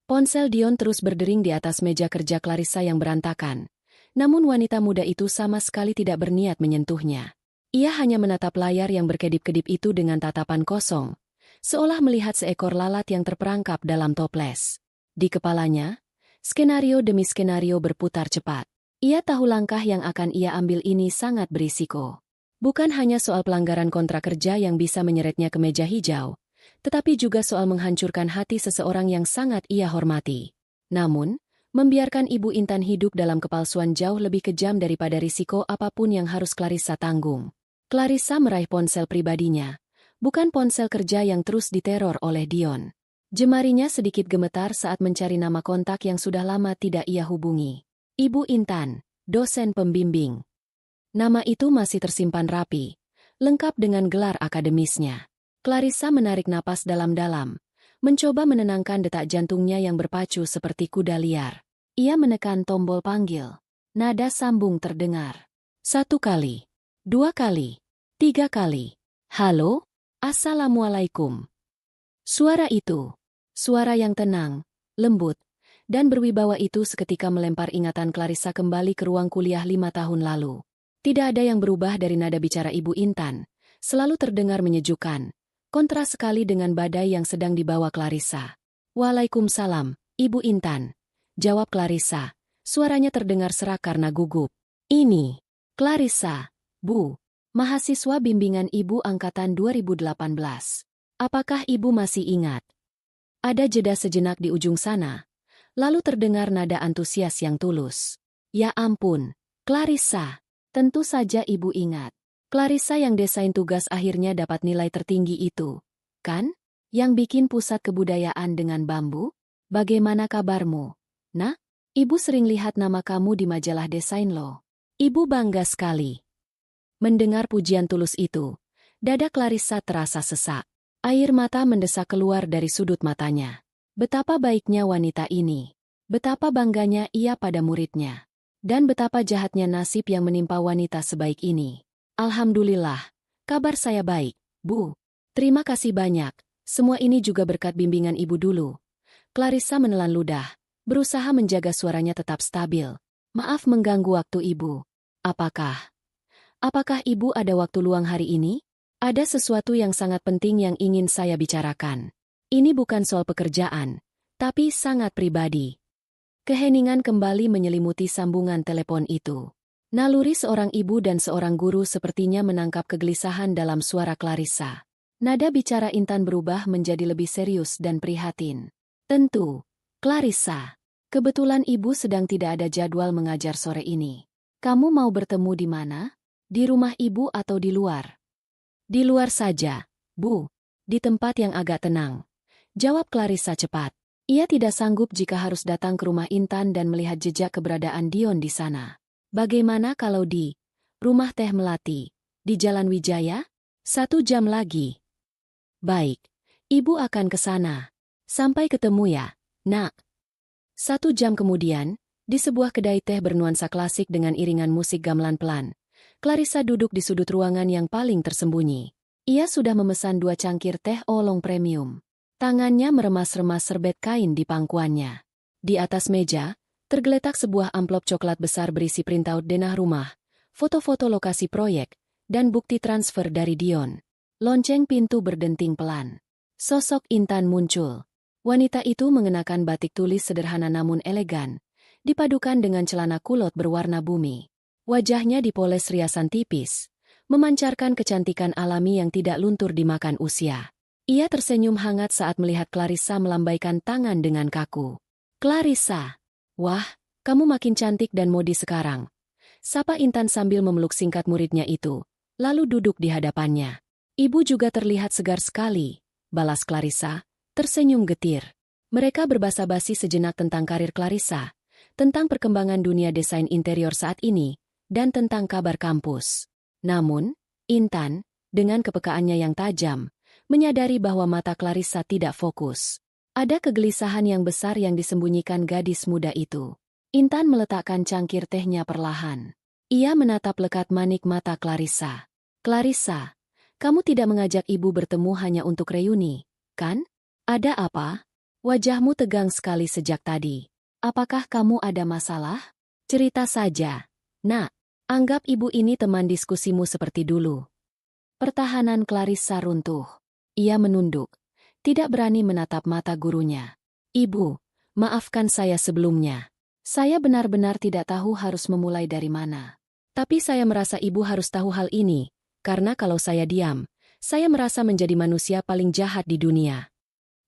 Speaker 1: Ponsel Dion terus berdering di atas meja kerja Clarissa yang berantakan. Namun wanita muda itu sama sekali tidak berniat menyentuhnya. Ia hanya menatap layar yang berkedip-kedip itu dengan tatapan kosong, seolah melihat seekor lalat yang terperangkap dalam toples. Di kepalanya, skenario demi skenario berputar cepat. Ia tahu langkah yang akan ia ambil ini sangat berisiko. Bukan hanya soal pelanggaran kontrak kerja yang bisa menyeretnya ke meja hijau, tetapi juga soal menghancurkan hati seseorang yang sangat ia hormati. Namun, membiarkan Ibu Intan hidup dalam kepalsuan jauh lebih kejam daripada risiko apapun yang harus Clarissa tanggung. Clarissa meraih ponsel pribadinya, bukan ponsel kerja yang terus diteror oleh Dion. Jemarinya sedikit gemetar saat mencari nama kontak yang sudah lama tidak ia hubungi. Ibu Intan, dosen pembimbing. Nama itu masih tersimpan rapi, lengkap dengan gelar akademisnya. Clarissa menarik napas dalam-dalam, mencoba menenangkan detak jantungnya yang berpacu seperti kuda liar. Ia menekan tombol panggil. Nada sambung terdengar. 1 kali, 2 kali, 3 kali. Halo? Assalamualaikum. Suara itu, suara yang tenang, lembut, dan berwibawa itu seketika melempar ingatan Clarissa kembali ke ruang kuliah 5 tahun lalu. Tidak ada yang berubah dari nada bicara Ibu Intan, selalu terdengar menyejukkan. Kontras sekali dengan badai yang sedang dibawa Clarissa. Waalaikumsalam, Ibu Intan. Jawab Clarissa. Suaranya terdengar serak karena gugup. Ini, Clarissa, Bu, mahasiswa bimbingan Ibu angkatan 2018. Apakah Ibu masih ingat? Ada jeda sejenak di ujung sana, lalu terdengar nada antusias yang tulus. Ya ampun, Clarissa, tentu saja Ibu ingat. Clarissa yang desain tugas akhirnya dapat nilai tertinggi itu, kan? Yang bikin pusat kebudayaan dengan bambu? Bagaimana kabarmu? Nah, Ibu sering lihat nama kamu di majalah desain loh. Ibu bangga sekali. Mendengar pujian tulus itu, dada Clarissa terasa sesak. Air mata mendesak keluar dari sudut matanya. Betapa baiknya wanita ini. Betapa bangganya ia pada muridnya. Dan betapa jahatnya nasib yang menimpa wanita sebaik ini. Alhamdulillah, kabar saya baik, Bu. Terima kasih banyak, semua ini juga berkat bimbingan Ibu dulu. Clarissa menelan ludah, berusaha menjaga suaranya tetap stabil. Maaf mengganggu waktu Ibu. Apakah Ibu ada waktu luang hari ini? Ada sesuatu yang sangat penting yang ingin saya bicarakan. Ini bukan soal pekerjaan, tapi sangat pribadi. Keheningan kembali menyelimuti sambungan telepon itu. Naluri seorang ibu dan seorang guru sepertinya menangkap kegelisahan dalam suara Clarissa. Nada bicara Intan berubah menjadi lebih serius dan prihatin. Tentu, Clarissa. Kebetulan Ibu sedang tidak ada jadwal mengajar sore ini. Kamu mau bertemu di mana? Di rumah Ibu atau di luar? Di luar saja, Bu. Di tempat yang agak tenang. Jawab Clarissa cepat. Ia tidak sanggup jika harus datang ke rumah Intan dan melihat jejak keberadaan Dion di sana. Bagaimana kalau di rumah Teh Melati, di Jalan Wijaya? 1 jam lagi. Baik, Ibu akan ke sana. Sampai ketemu ya, Nak. 1 jam kemudian, di sebuah kedai teh bernuansa klasik dengan iringan musik gamelan pelan, Clarissa duduk di sudut ruangan yang paling tersembunyi. Ia sudah memesan 2 cangkir teh oolong premium. Tangannya meremas-remas serbet kain di pangkuannya. Di atas meja, tergeletak sebuah amplop coklat besar berisi printout denah rumah, foto-foto lokasi proyek, dan bukti transfer dari Dion. Lonceng pintu berdenting pelan. Sosok Intan muncul. Wanita itu mengenakan batik tulis sederhana namun elegan, dipadukan dengan celana kulot berwarna bumi. Wajahnya dipoles riasan tipis, memancarkan kecantikan alami yang tidak luntur dimakan usia. Ia tersenyum hangat saat melihat Clarissa melambaikan tangan dengan kaku. "Clarissa, wah, kamu makin cantik dan modi sekarang," sapa Intan sambil memeluk singkat muridnya itu, lalu duduk di hadapannya. "Ibu juga terlihat segar sekali," balas Clarissa, tersenyum getir. Mereka berbasa-basi sejenak tentang karir Clarissa, tentang perkembangan dunia desain interior saat ini, dan tentang kabar kampus. Namun, Intan, dengan kepekaannya yang tajam, menyadari bahwa mata Clarissa tidak fokus. Ada kegelisahan yang besar yang disembunyikan gadis muda itu. Intan meletakkan cangkir tehnya perlahan. Ia menatap lekat manik mata Clarissa. "Clarissa, kamu tidak mengajak ibu bertemu hanya untuk reuni, kan? Ada apa? Wajahmu tegang sekali sejak tadi. Apakah kamu ada masalah? Cerita saja, Nak. Anggap ibu ini teman diskusimu seperti dulu." Pertahanan Clarissa runtuh. Ia menunduk, tidak berani menatap mata gurunya. "Ibu, maafkan saya sebelumnya. Saya benar-benar tidak tahu harus memulai dari mana. Tapi saya merasa ibu harus tahu hal ini, karena kalau saya diam, saya merasa menjadi manusia paling jahat di dunia."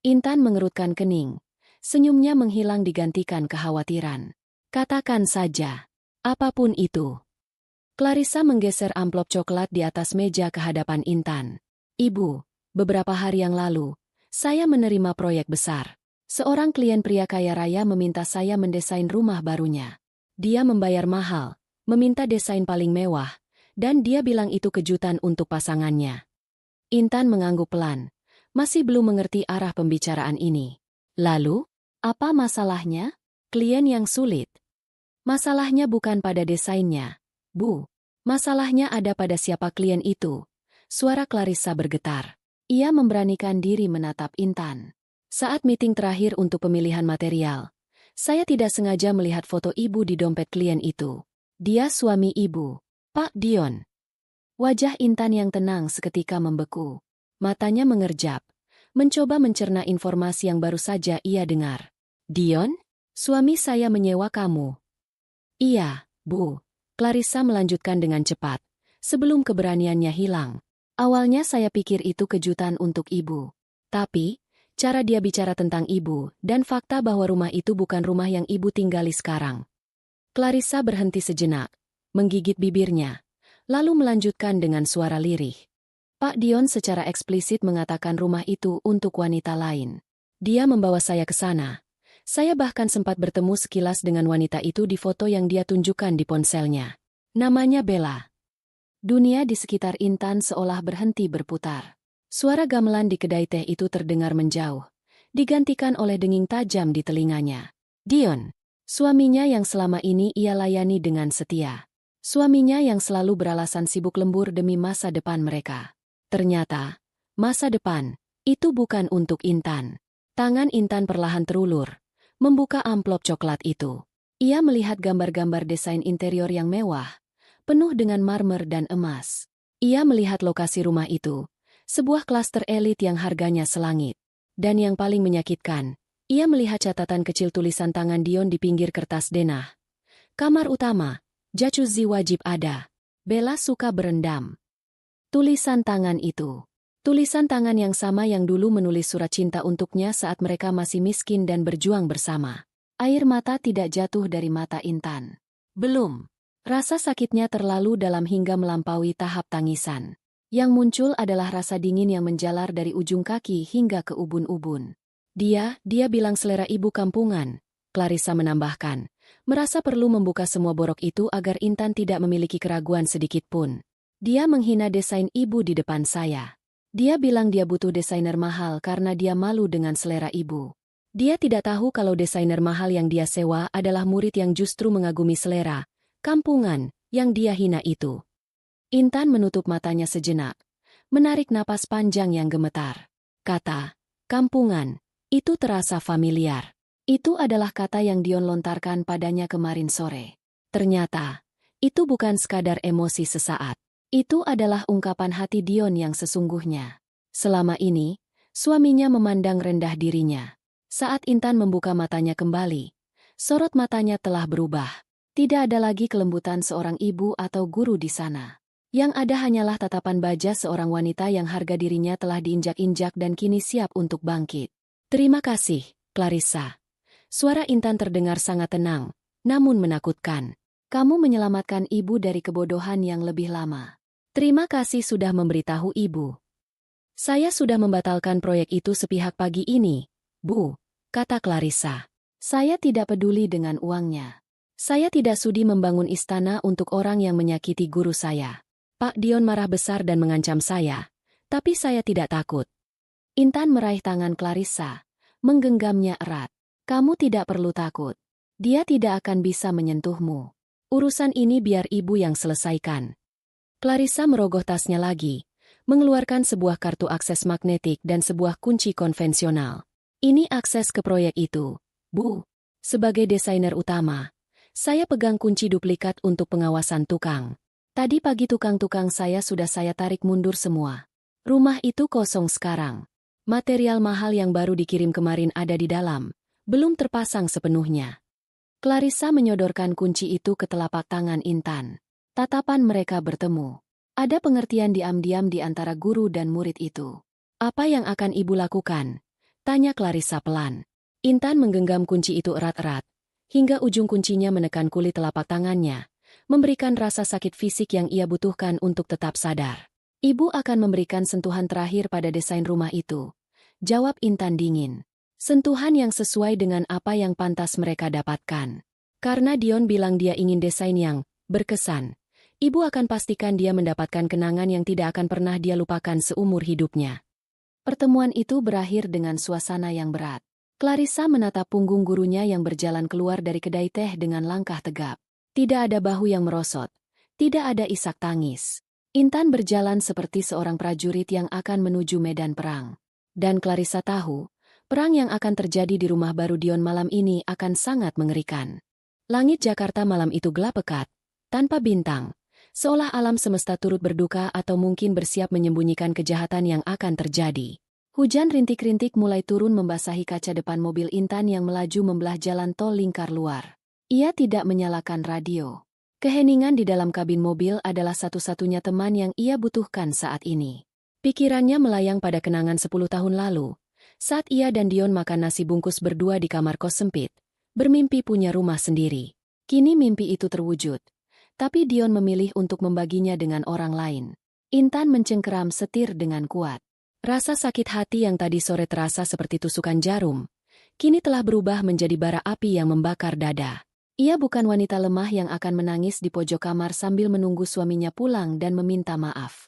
Speaker 1: Intan mengerutkan kening. Senyumnya menghilang digantikan kekhawatiran. "Katakan saja, apapun itu." Clarissa menggeser amplop coklat di atas meja ke hadapan Intan. "Ibu, beberapa hari yang lalu, saya menerima proyek besar. Seorang klien pria kaya raya meminta saya mendesain rumah barunya. Dia membayar mahal, meminta desain paling mewah, dan dia bilang itu kejutan untuk pasangannya." Intan mengangguk pelan, masih belum mengerti arah pembicaraan ini. "Lalu, apa masalahnya?" "Klien yang sulit." "Masalahnya bukan pada desainnya, Bu. Masalahnya ada pada siapa klien itu." Suara Clarissa bergetar. Ia memberanikan diri menatap Intan. "Saat meeting terakhir untuk pemilihan material, saya tidak sengaja melihat foto ibu di dompet klien itu. Dia suami ibu, Pak Dion." Wajah Intan yang tenang seketika membeku. Matanya mengerjap, mencoba mencerna informasi yang baru saja ia dengar. "Dion? Suami saya menyewa kamu." "Iya, Bu." Clarissa melanjutkan dengan cepat, sebelum keberaniannya hilang. "Awalnya saya pikir itu kejutan untuk ibu. Tapi, cara dia bicara tentang ibu, dan fakta bahwa rumah itu bukan rumah yang ibu tinggali sekarang." Clarissa berhenti sejenak, menggigit bibirnya, lalu melanjutkan dengan suara lirih. "Pak Dion secara eksplisit mengatakan rumah itu untuk wanita lain. Dia membawa saya ke sana. Saya bahkan sempat bertemu sekilas dengan wanita itu di foto yang dia tunjukkan di ponselnya. Namanya Bella." Dunia di sekitar Intan seolah berhenti berputar. Suara gamelan di kedai teh itu terdengar menjauh, digantikan oleh denging tajam di telinganya. Dion, suaminya yang selama ini ia layani dengan setia. Suaminya yang selalu beralasan sibuk lembur demi masa depan mereka. Ternyata, masa depan itu bukan untuk Intan. Tangan Intan perlahan terulur, membuka amplop coklat itu. Ia melihat gambar-gambar desain interior yang mewah, penuh dengan marmer dan emas. Ia melihat lokasi rumah itu, sebuah klaster elit yang harganya selangit. Dan yang paling menyakitkan, ia melihat catatan kecil tulisan tangan Dion di pinggir kertas denah. "Kamar utama, jacuzzi wajib ada. Bella suka berendam." Tulisan tangan itu. Tulisan tangan yang sama yang dulu menulis surat cinta untuknya saat mereka masih miskin dan berjuang bersama. Air mata tidak jatuh dari mata Intan. Belum. Rasa sakitnya terlalu dalam hingga melampaui tahap tangisan. Yang muncul adalah rasa dingin yang menjalar dari ujung kaki hingga ke ubun-ubun. Dia bilang selera ibu kampungan, Clarissa menambahkan, merasa perlu membuka semua borok itu agar Intan tidak memiliki keraguan sedikit pun. "Dia menghina desain ibu di depan saya. Dia bilang dia butuh desainer mahal karena dia malu dengan selera ibu. Dia tidak tahu kalau desainer mahal yang dia sewa adalah murid yang justru mengagumi selera kampungan yang dia hina itu." Intan menutup matanya sejenak, menarik napas panjang yang gemetar. Kata, kampungan, itu terasa familiar. Itu adalah kata yang Dion lontarkan padanya kemarin sore. Ternyata, itu bukan sekadar emosi sesaat. Itu adalah ungkapan hati Dion yang sesungguhnya. Selama ini, suaminya memandang rendah dirinya. Saat Intan membuka matanya kembali, sorot matanya telah berubah. Tidak ada lagi kelembutan seorang ibu atau guru di sana. Yang ada hanyalah tatapan baja seorang wanita yang harga dirinya telah diinjak-injak dan kini siap untuk bangkit. Terima kasih, Clarissa. Suara Intan terdengar sangat tenang, namun menakutkan. Kamu menyelamatkan ibu dari kebodohan yang lebih lama. Terima kasih sudah memberitahu ibu. Saya sudah membatalkan proyek itu sepihak pagi ini, Bu, kata Clarissa. Saya tidak peduli dengan uangnya. Saya tidak sudi membangun istana untuk orang yang menyakiti guru saya. Pak Dion marah besar dan mengancam saya, tapi saya tidak takut. Intan meraih tangan Clarissa, menggenggamnya erat. Kamu tidak perlu takut. Dia tidak akan bisa menyentuhmu. Urusan ini biar ibu yang selesaikan. Clarissa merogoh tasnya lagi, mengeluarkan sebuah kartu akses magnetik dan sebuah kunci konvensional. Ini akses ke proyek itu, Bu. Sebagai desainer utama, saya pegang kunci duplikat untuk pengawasan tukang. Tadi pagi tukang-tukang saya sudah saya tarik mundur semua. Rumah itu kosong sekarang. Material mahal yang baru dikirim kemarin ada di dalam, belum terpasang sepenuhnya. Clarissa menyodorkan kunci itu ke telapak tangan Intan. Tatapan mereka bertemu. Ada pengertian diam-diam di antara guru dan murid itu. Apa yang akan ibu lakukan? Tanya Clarissa pelan. Intan menggenggam kunci itu erat-erat, hingga ujung kuncinya menekan kulit telapak tangannya, memberikan rasa sakit fisik yang ia butuhkan untuk tetap sadar. Ibu akan memberikan sentuhan terakhir pada desain rumah itu. Jawab Intan dingin. Sentuhan yang sesuai dengan apa yang pantas mereka dapatkan. Karena Dion bilang dia ingin desain yang berkesan, ibu akan pastikan dia mendapatkan kenangan yang tidak akan pernah dia lupakan seumur hidupnya. Pertemuan itu berakhir dengan suasana yang berat. Clarissa menatap punggung gurunya yang berjalan keluar dari kedai teh dengan langkah tegap. Tidak ada bahu yang merosot. Tidak ada isak tangis. Intan berjalan seperti seorang prajurit yang akan menuju medan perang. Dan Clarissa tahu, perang yang akan terjadi di rumah baru Dion malam ini akan sangat mengerikan. Langit Jakarta malam itu gelap pekat, tanpa bintang, seolah alam semesta turut berduka atau mungkin bersiap menyembunyikan kejahatan yang akan terjadi. Hujan rintik-rintik mulai turun membasahi kaca depan mobil Intan yang melaju membelah jalan tol lingkar luar. Ia tidak menyalakan radio. Keheningan di dalam kabin mobil adalah satu-satunya teman yang ia butuhkan saat ini. Pikirannya melayang pada kenangan 10 tahun lalu, saat ia dan Dion makan nasi bungkus berdua di kamar kos sempit, bermimpi punya rumah sendiri. Kini mimpi itu terwujud, tapi Dion memilih untuk membaginya dengan orang lain. Intan mencengkeram setir dengan kuat. Rasa sakit hati yang tadi sore terasa seperti tusukan jarum, kini telah berubah menjadi bara api yang membakar dada. Ia bukan wanita lemah yang akan menangis di pojok kamar sambil menunggu suaminya pulang dan meminta maaf.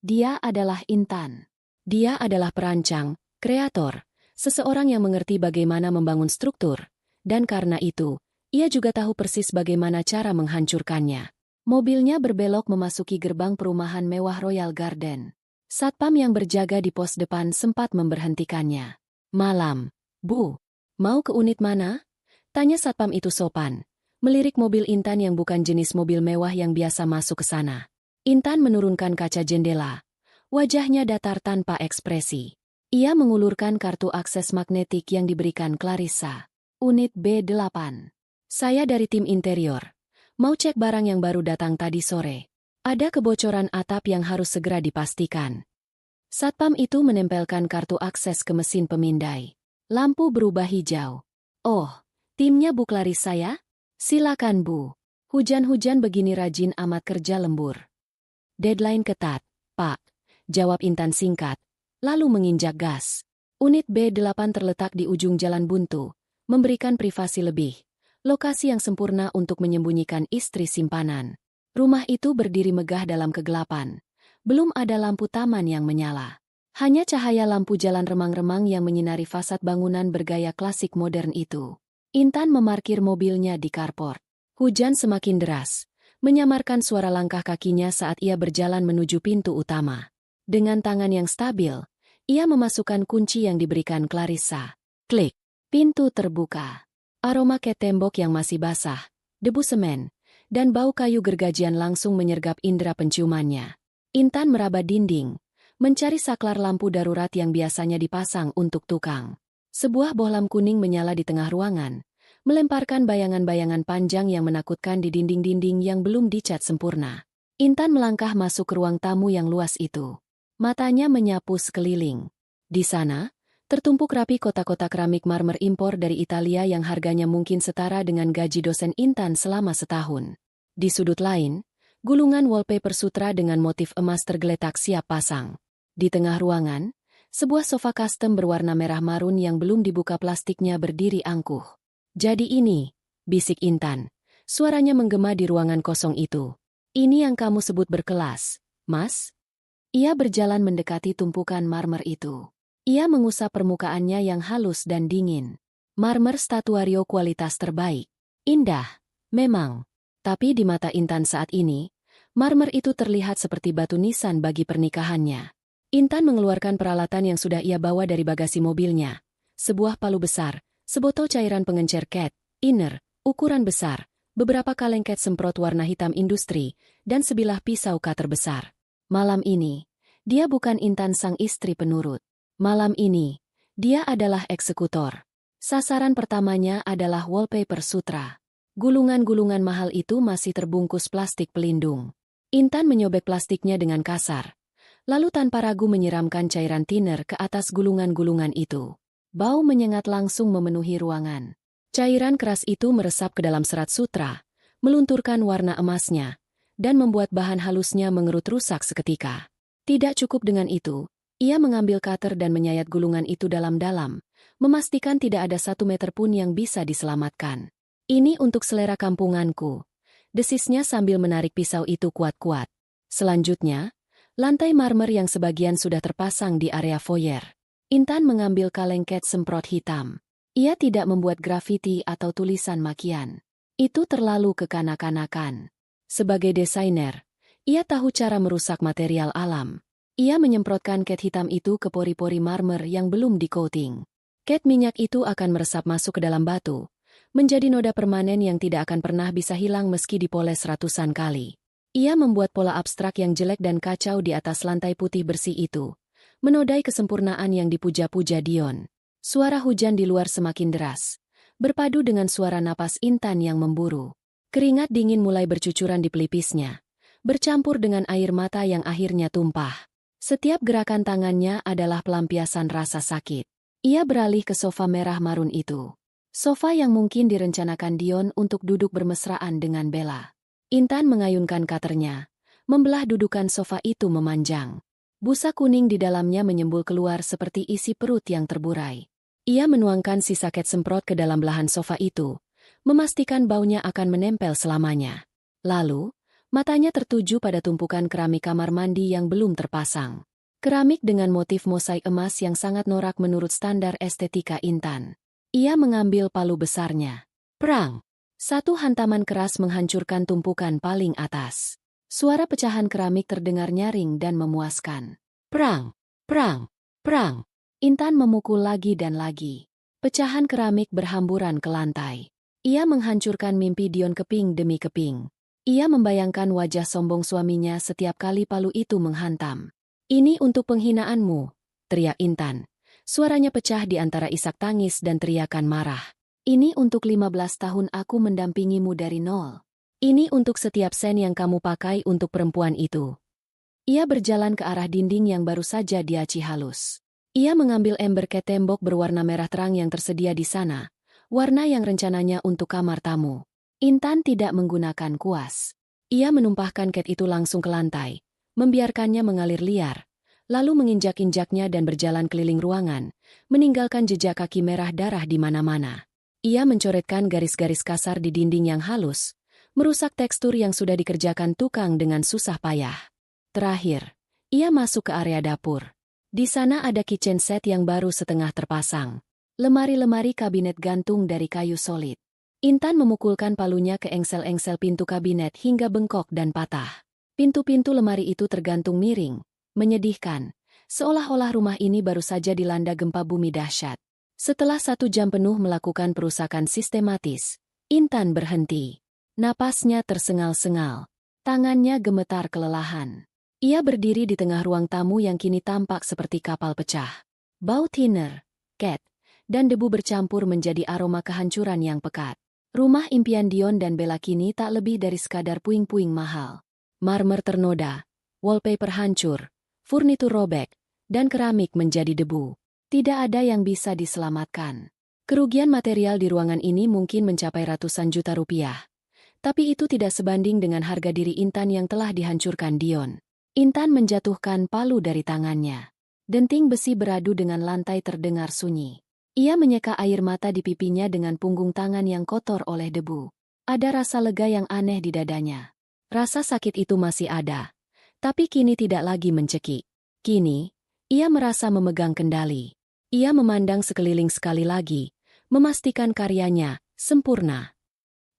Speaker 1: Dia adalah Intan. Dia adalah perancang, kreator, seseorang yang mengerti bagaimana membangun struktur, dan karena itu, ia juga tahu persis bagaimana cara menghancurkannya. Mobilnya berbelok memasuki gerbang perumahan mewah Royal Garden. Satpam yang berjaga di pos depan sempat memberhentikannya. Malam, Bu. Mau ke unit mana? Tanya satpam itu sopan, melirik mobil Intan yang bukan jenis mobil mewah yang biasa masuk ke sana. Intan menurunkan kaca jendela. Wajahnya datar tanpa ekspresi. Ia mengulurkan kartu akses magnetik yang diberikan Clarissa. Unit B8. Saya dari tim interior. Mau cek barang yang baru datang tadi sore. Ada kebocoran atap yang harus segera dipastikan. Satpam itu menempelkan kartu akses ke mesin pemindai. Lampu berubah hijau. Oh, timnya Bu Clarissa ya? Silakan Bu. Hujan-hujan begini rajin amat kerja lembur. Deadline ketat, Pak. Jawab Intan singkat, lalu menginjak gas. Unit B8 terletak di ujung jalan buntu, memberikan privasi lebih. Lokasi yang sempurna untuk menyembunyikan istri simpanan. Rumah itu berdiri megah dalam kegelapan. Belum ada lampu taman yang menyala. Hanya cahaya lampu jalan remang-remang yang menyinari fasad bangunan bergaya klasik modern itu. Intan memarkir mobilnya di carport. Hujan semakin deras, menyamarkan suara langkah kakinya saat ia berjalan menuju pintu utama. Dengan tangan yang stabil, ia memasukkan kunci yang diberikan Clarissa. Klik. Pintu terbuka. Aroma cat tembok yang masih basah, debu semen, dan bau kayu gergajian langsung menyergap indera penciumannya. Intan meraba dinding, mencari saklar lampu darurat yang biasanya dipasang untuk tukang. Sebuah bohlam kuning menyala di tengah ruangan, melemparkan bayangan-bayangan panjang yang menakutkan di dinding-dinding yang belum dicat sempurna. Intan melangkah masuk ke ruang tamu yang luas itu. Matanya menyapu sekeliling. Di sana, tertumpuk rapi kotak-kotak keramik marmer impor dari Italia yang harganya mungkin setara dengan gaji dosen Intan selama setahun. Di sudut lain, gulungan wallpaper sutra dengan motif emas tergeletak siap pasang. Di tengah ruangan, sebuah sofa custom berwarna merah marun yang belum dibuka plastiknya berdiri angkuh. Jadi ini, bisik Intan. Suaranya menggema di ruangan kosong itu. Ini yang kamu sebut berkelas, Mas? Ia berjalan mendekati tumpukan marmer itu. Ia mengusap permukaannya yang halus dan dingin. Marmer statuario kualitas terbaik. Indah, memang. Tapi di mata Intan saat ini, marmer itu terlihat seperti batu nisan bagi pernikahannya. Intan mengeluarkan peralatan yang sudah ia bawa dari bagasi mobilnya. Sebuah palu besar, sebotol cairan pengencer cat, inner, ukuran besar, beberapa kaleng cat semprot warna hitam industri, dan sebilah pisau cutter besar. Malam ini, dia bukan Intan sang istri penurut. Malam ini, dia adalah eksekutor. Sasaran pertamanya adalah wallpaper sutra. Gulungan-gulungan mahal itu masih terbungkus plastik pelindung. Intan menyobek plastiknya dengan kasar, lalu tanpa ragu menyiramkan cairan thinner ke atas gulungan-gulungan itu. Bau menyengat langsung memenuhi ruangan. Cairan keras itu meresap ke dalam serat sutra, melunturkan warna emasnya, dan membuat bahan halusnya mengerut rusak seketika. Tidak cukup dengan itu, ia mengambil cutter dan menyayat gulungan itu dalam-dalam, memastikan tidak ada 1 meter pun yang bisa diselamatkan. Ini untuk selera kampunganku, desisnya sambil menarik pisau itu kuat-kuat. Selanjutnya, lantai marmer yang sebagian sudah terpasang di area foyer. Intan mengambil kaleng cat semprot hitam. Ia tidak membuat grafiti atau tulisan makian. Itu terlalu kekanak-kanakan. Sebagai desainer, ia tahu cara merusak material alam. Ia menyemprotkan cat hitam itu ke pori-pori marmer yang belum di-coating. Cat minyak itu akan meresap masuk ke dalam batu, menjadi noda permanen yang tidak akan pernah bisa hilang meski dipoles ratusan kali. Ia membuat pola abstrak yang jelek dan kacau di atas lantai putih bersih itu, menodai kesempurnaan yang dipuja-puja Dion. Suara hujan di luar semakin deras, berpadu dengan suara napas Intan yang memburu. Keringat dingin mulai bercucuran di pelipisnya, bercampur dengan air mata yang akhirnya tumpah. Setiap gerakan tangannya adalah pelampiasan rasa sakit. Ia beralih ke sofa merah marun itu. Sofa yang mungkin direncanakan Dion untuk duduk bermesraan dengan Bella. Intan mengayunkan cutternya, membelah dudukan sofa itu memanjang. Busa kuning di dalamnya menyembul keluar seperti isi perut yang terburai. Ia menuangkan sisa cat semprot ke dalam belahan sofa itu, memastikan baunya akan menempel selamanya. Lalu, matanya tertuju pada tumpukan keramik kamar mandi yang belum terpasang. Keramik dengan motif mosaik emas yang sangat norak menurut standar estetika Intan. Ia mengambil palu besarnya. Prang! Satu hantaman keras menghancurkan tumpukan paling atas. Suara pecahan keramik terdengar nyaring dan memuaskan. Prang! Prang! Prang! Intan memukul lagi dan lagi. Pecahan keramik berhamburan ke lantai. Ia menghancurkan mimpi Dion keping demi keping. Ia membayangkan wajah sombong suaminya setiap kali palu itu menghantam. Ini untuk penghinaanmu, teriak Intan. Suaranya pecah di antara isak tangis dan teriakan marah. Ini untuk 15 tahun aku mendampingimu dari nol. Ini untuk setiap sen yang kamu pakai untuk perempuan itu. Ia berjalan ke arah dinding yang baru saja diaci halus. Ia mengambil ember cat tembok berwarna merah terang yang tersedia di sana, warna yang rencananya untuk kamar tamu. Intan tidak menggunakan kuas. Ia menumpahkan cat itu langsung ke lantai, membiarkannya mengalir liar, lalu menginjak-injaknya dan berjalan keliling ruangan, meninggalkan jejak kaki merah darah di mana-mana. Ia mencoretkan garis-garis kasar di dinding yang halus, merusak tekstur yang sudah dikerjakan tukang dengan susah payah. Terakhir, ia masuk ke area dapur. Di sana ada kitchen set yang baru setengah terpasang. Lemari-lemari kabinet gantung dari kayu solid. Intan memukulkan palunya ke engsel-engsel pintu kabinet hingga bengkok dan patah. Pintu-pintu lemari itu tergantung miring, Menyedihkan, seolah-olah rumah ini baru saja dilanda gempa bumi dahsyat. Setelah 1 jam penuh melakukan perusakan sistematis, Intan berhenti. Napasnya tersengal-sengal. Tangannya gemetar kelelahan. Ia berdiri di tengah ruang tamu yang kini tampak seperti kapal pecah. Bau thinner, cat, dan debu bercampur menjadi aroma kehancuran yang pekat. Rumah impian Dion dan Bella kini tak lebih dari sekadar puing-puing mahal. Marmer ternoda, wallpaper hancur, furnitur robek, dan keramik menjadi debu. Tidak ada yang bisa diselamatkan. Kerugian material di ruangan ini mungkin mencapai ratusan juta rupiah. Tapi itu tidak sebanding dengan harga diri Intan yang telah dihancurkan Dion. Intan menjatuhkan palu dari tangannya. Denting besi beradu dengan lantai terdengar sunyi. Ia menyeka air mata di pipinya dengan punggung tangan yang kotor oleh debu. Ada rasa lega yang aneh di dadanya. Rasa sakit itu masih ada, tapi kini tidak lagi mencekik. Kini, ia merasa memegang kendali. Ia memandang sekeliling sekali lagi, memastikan karyanya sempurna.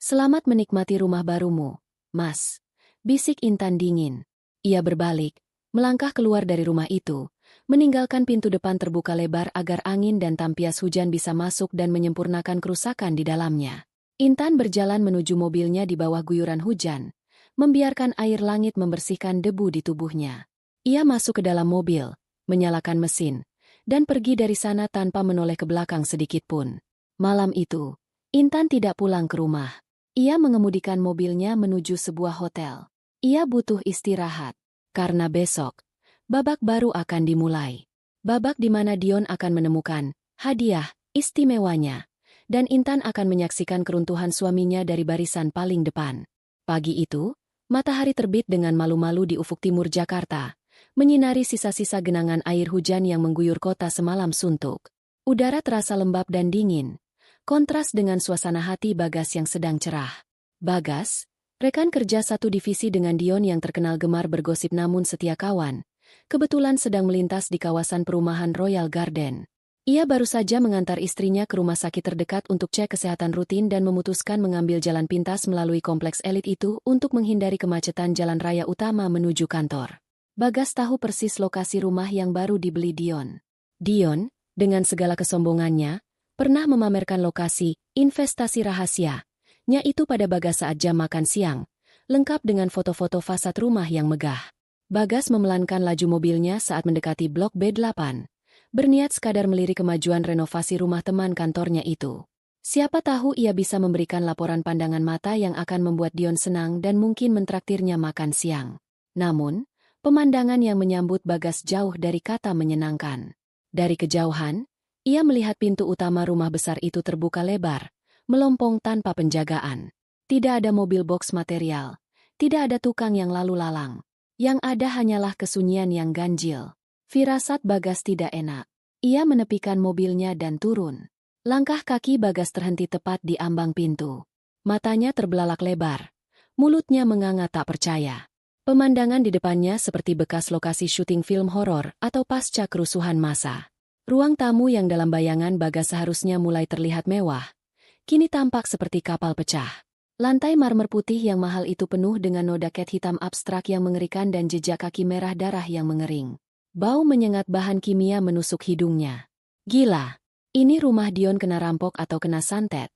Speaker 1: "Selamat menikmati rumah barumu, Mas," bisik Intan dingin. Ia berbalik, melangkah keluar dari rumah itu, meninggalkan pintu depan terbuka lebar agar angin dan tampias hujan bisa masuk dan menyempurnakan kerusakan di dalamnya. Intan berjalan menuju mobilnya di bawah guyuran hujan, membiarkan air langit membersihkan debu di tubuhnya. Ia masuk ke dalam mobil, menyalakan mesin, dan pergi dari sana tanpa menoleh ke belakang sedikit pun. Malam itu, Intan tidak pulang ke rumah. Ia mengemudikan mobilnya menuju sebuah hotel. Ia butuh istirahat, karena besok, babak baru akan dimulai. Babak di mana Dion akan menemukan hadiah istimewanya, dan Intan akan menyaksikan keruntuhan suaminya dari barisan paling depan. Pagi itu, matahari terbit dengan malu-malu di ufuk timur Jakarta, menyinari sisa-sisa genangan air hujan yang mengguyur kota semalam suntuk. Udara terasa lembab dan dingin, kontras dengan suasana hati Bagas yang sedang cerah. Bagas, rekan kerja satu divisi dengan Dion yang terkenal gemar bergosip namun setia kawan, kebetulan sedang melintas di kawasan perumahan Royal Garden. Ia baru saja mengantar istrinya ke rumah sakit terdekat untuk cek kesehatan rutin dan memutuskan mengambil jalan pintas melalui kompleks elit itu untuk menghindari kemacetan jalan raya utama menuju kantor. Bagas tahu persis lokasi rumah yang baru dibeli Dion. Dion, dengan segala kesombongannya, pernah memamerkan lokasi investasi rahasia-nya itu pada Bagas saat jam makan siang, lengkap dengan foto-foto fasad rumah yang megah. Bagas memelankan laju mobilnya saat mendekati blok B8. Berniat sekadar melirik kemajuan renovasi rumah teman kantornya itu. Siapa tahu ia bisa memberikan laporan pandangan mata yang akan membuat Dion senang dan mungkin mentraktirnya makan siang. Namun, pemandangan yang menyambut Bagas jauh dari kata menyenangkan. Dari kejauhan, ia melihat pintu utama rumah besar itu terbuka lebar, melompong tanpa penjagaan. Tidak ada mobil box material, tidak ada tukang yang lalu lalang. Yang ada hanyalah kesunyian yang ganjil. Firasat Bagas tidak enak. Ia menepikan mobilnya dan turun. Langkah kaki Bagas terhenti tepat di ambang pintu. Matanya terbelalak lebar. Mulutnya menganga tak percaya. Pemandangan di depannya seperti bekas lokasi syuting film horor atau pasca kerusuhan massa. Ruang tamu yang dalam bayangan Bagas seharusnya mulai terlihat mewah, kini tampak seperti kapal pecah. Lantai marmer putih yang mahal itu penuh dengan noda cat hitam abstrak yang mengerikan dan jejak kaki merah darah yang mengering. Bau menyengat bahan kimia menusuk hidungnya. Gila, ini rumah Dion kena rampok atau kena santet?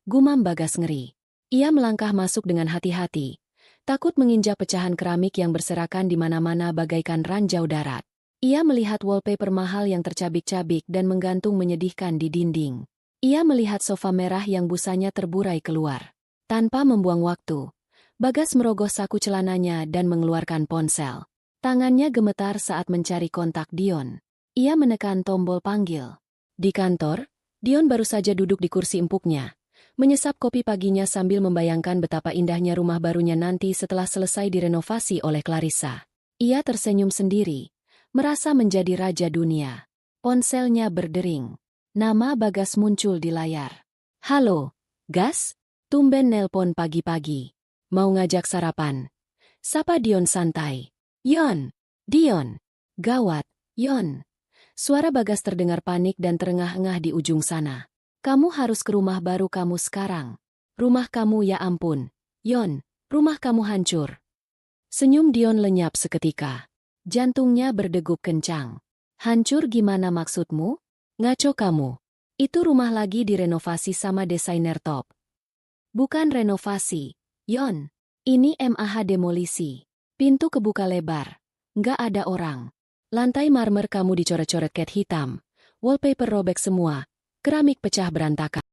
Speaker 1: Gumam Bagas ngeri. Ia melangkah masuk dengan hati-hati, takut menginjak pecahan keramik yang berserakan di mana-mana bagaikan ranjau darat. Ia melihat wallpaper mahal yang tercabik-cabik dan menggantung menyedihkan di dinding. Ia melihat sofa merah yang busanya terburai keluar. Tanpa membuang waktu, Bagas merogoh saku celananya dan mengeluarkan ponsel. Tangannya gemetar saat mencari kontak Dion. Ia menekan tombol panggil. Di kantor, Dion baru saja duduk di kursi empuknya, menyesap kopi paginya sambil membayangkan betapa indahnya rumah barunya nanti setelah selesai direnovasi oleh Clarissa. Ia tersenyum sendiri, merasa menjadi raja dunia. Ponselnya berdering. Nama Bagas muncul di layar. "Halo, Gas? Tumben nelpon pagi-pagi. Mau ngajak sarapan?" Sapa Dion santai. "Yon, Dion." "Gawat, Yon." Suara Bagas terdengar panik dan terengah-engah di ujung sana. "Kamu harus ke rumah baru kamu sekarang. Rumah kamu ya ampun. Yon, rumah kamu hancur." Senyum Dion lenyap seketika. Jantungnya berdegup kencang. Hancur gimana maksudmu? Ngaco kamu. Itu rumah lagi direnovasi sama desainer top. Bukan renovasi, Yon. Ini MAH demolisi. Pintu kebuka lebar. Nggak ada orang. Lantai marmer kamu dicoret-coret cat hitam. Wallpaper robek semua. Keramik pecah berantakan.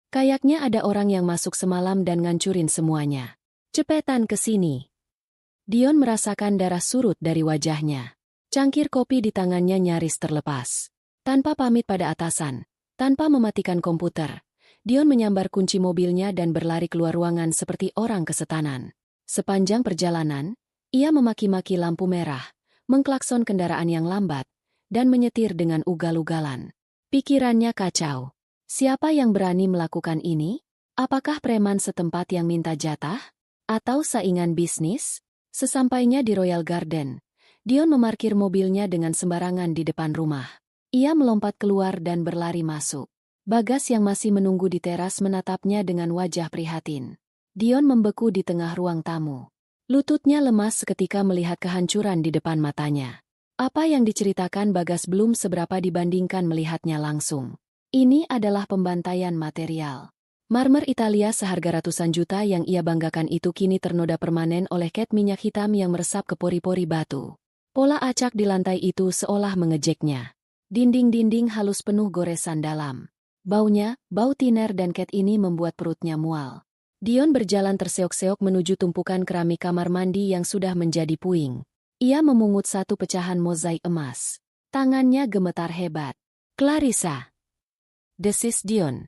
Speaker 1: Kayaknya ada orang yang masuk semalam dan ngancurin semuanya. Cepetan ke sini. Dion merasakan darah surut dari wajahnya. Cangkir kopi di tangannya nyaris terlepas. Tanpa pamit pada atasan, tanpa mematikan komputer, Dion menyambar kunci mobilnya dan berlari keluar ruangan seperti orang kesetanan. Sepanjang perjalanan, ia memaki-maki lampu merah, mengklakson kendaraan yang lambat, dan menyetir dengan ugal-ugalan. Pikirannya kacau. Siapa yang berani melakukan ini? Apakah preman setempat yang minta jatah? Atau saingan bisnis? Sesampainya di Royal Garden, Dion memarkir mobilnya dengan sembarangan di depan rumah. Ia melompat keluar dan berlari masuk. Bagas yang masih menunggu di teras menatapnya dengan wajah prihatin. Dion membeku di tengah ruang tamu. Lututnya lemas seketika melihat kehancuran di depan matanya. Apa yang diceritakan Bagas belum seberapa dibandingkan melihatnya langsung. Ini adalah pembantaian material. Marmer Italia seharga ratusan juta yang ia banggakan itu kini ternoda permanen oleh cat minyak hitam yang meresap ke pori-pori batu. Pola acak di lantai itu seolah mengejeknya. Dinding-dinding halus penuh goresan dalam. Baunya, bau tiner dan cat ini membuat perutnya mual. Dion berjalan terseok-seok menuju tumpukan keramik kamar mandi yang sudah menjadi puing. Ia memungut satu pecahan mozaik emas. Tangannya gemetar hebat. Clarissa. Desis Dion.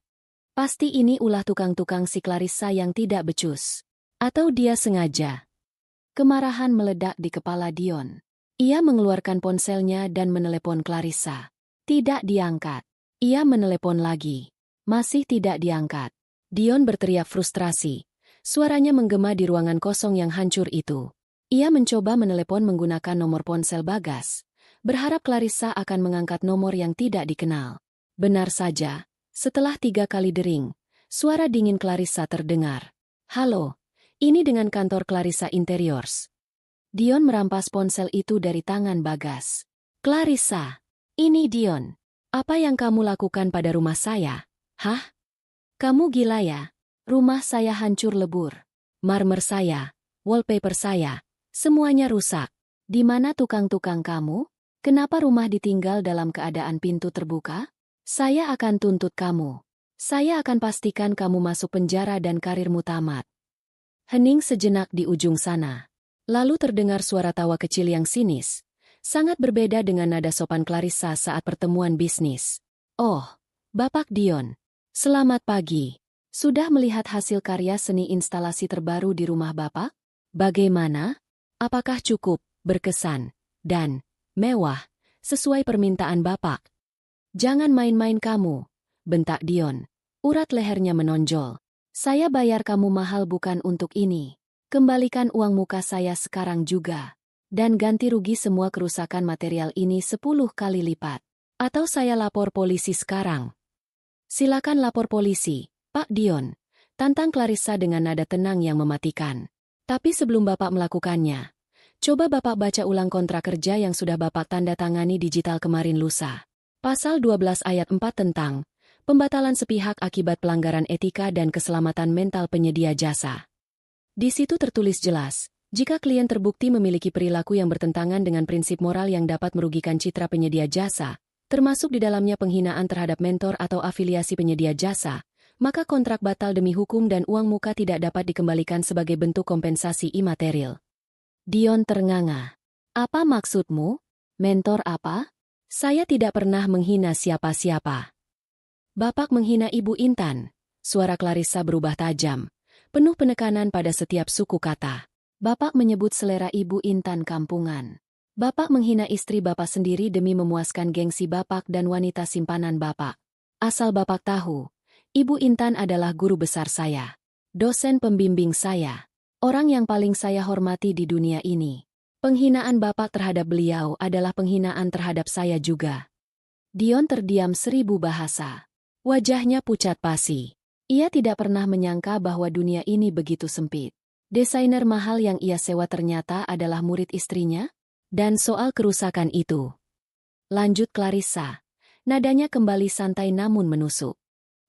Speaker 1: Pasti ini ulah tukang-tukang si Clarissa yang tidak becus. Atau dia sengaja. Kemarahan meledak di kepala Dion. Ia mengeluarkan ponselnya dan menelepon Clarissa. Tidak diangkat. Ia menelepon lagi. Masih tidak diangkat. Dion berteriak frustrasi. Suaranya menggema di ruangan kosong yang hancur itu. Ia mencoba menelepon menggunakan nomor ponsel Bagas. Berharap Clarissa akan mengangkat nomor yang tidak dikenal. Benar saja, setelah 3 kali dering, suara dingin Clarissa terdengar. Halo, ini dengan kantor Clarissa Interiors. Dion merampas ponsel itu dari tangan Bagas. Clarissa, ini Dion. Apa yang kamu lakukan pada rumah saya? Hah? Kamu gila ya? Rumah saya hancur lebur. Marmer saya, wallpaper saya, semuanya rusak. Di mana tukang-tukang kamu? Kenapa rumah ditinggal dalam keadaan pintu terbuka? Saya akan tuntut kamu. Saya akan pastikan kamu masuk penjara dan karirmu tamat. Hening sejenak di ujung sana. Lalu terdengar suara tawa kecil yang sinis. Sangat berbeda dengan nada sopan Clarissa saat pertemuan bisnis. Oh, Bapak Dion. Selamat pagi. Sudah melihat hasil karya seni instalasi terbaru di rumah Bapak? Bagaimana? Apakah cukup, berkesan, dan mewah, sesuai permintaan Bapak? Jangan main-main kamu, bentak Dion. Urat lehernya menonjol. Saya bayar kamu mahal bukan untuk ini. Kembalikan uang muka saya sekarang juga. Dan ganti rugi semua kerusakan material ini 10 kali lipat. Atau saya lapor polisi sekarang. Silakan lapor polisi, Pak Dion. Tantang Clarissa dengan nada tenang yang mematikan. Tapi sebelum Bapak melakukannya, coba Bapak baca ulang kontrak kerja yang sudah Bapak tanda tangani digital kemarin lusa. Pasal 12 ayat 4 tentang pembatalan sepihak akibat pelanggaran etika dan keselamatan mental penyedia jasa. Di situ tertulis jelas, jika klien terbukti memiliki perilaku yang bertentangan dengan prinsip moral yang dapat merugikan citra penyedia jasa, termasuk di dalamnya penghinaan terhadap mentor atau afiliasi penyedia jasa, maka kontrak batal demi hukum dan uang muka tidak dapat dikembalikan sebagai bentuk kompensasi imaterial. Dion ternganga. Apa maksudmu? Mentor apa? Saya tidak pernah menghina siapa-siapa. Bapak menghina Ibu Intan. Suara Clarissa berubah tajam, penuh penekanan pada setiap suku kata. Bapak menyebut selera Ibu Intan kampungan. Bapak menghina istri Bapak sendiri demi memuaskan gengsi Bapak dan wanita simpanan Bapak. Asal Bapak tahu, Ibu Intan adalah guru besar saya. Dosen pembimbing saya. Orang yang paling saya hormati di dunia ini. Penghinaan Bapak terhadap beliau adalah penghinaan terhadap saya juga. Dion terdiam 1000 bahasa. Wajahnya pucat pasi. Ia tidak pernah menyangka bahwa dunia ini begitu sempit. Desainer mahal yang ia sewa ternyata adalah murid istrinya? Dan soal kerusakan itu. Lanjut Clarissa. Nadanya kembali santai namun menusuk.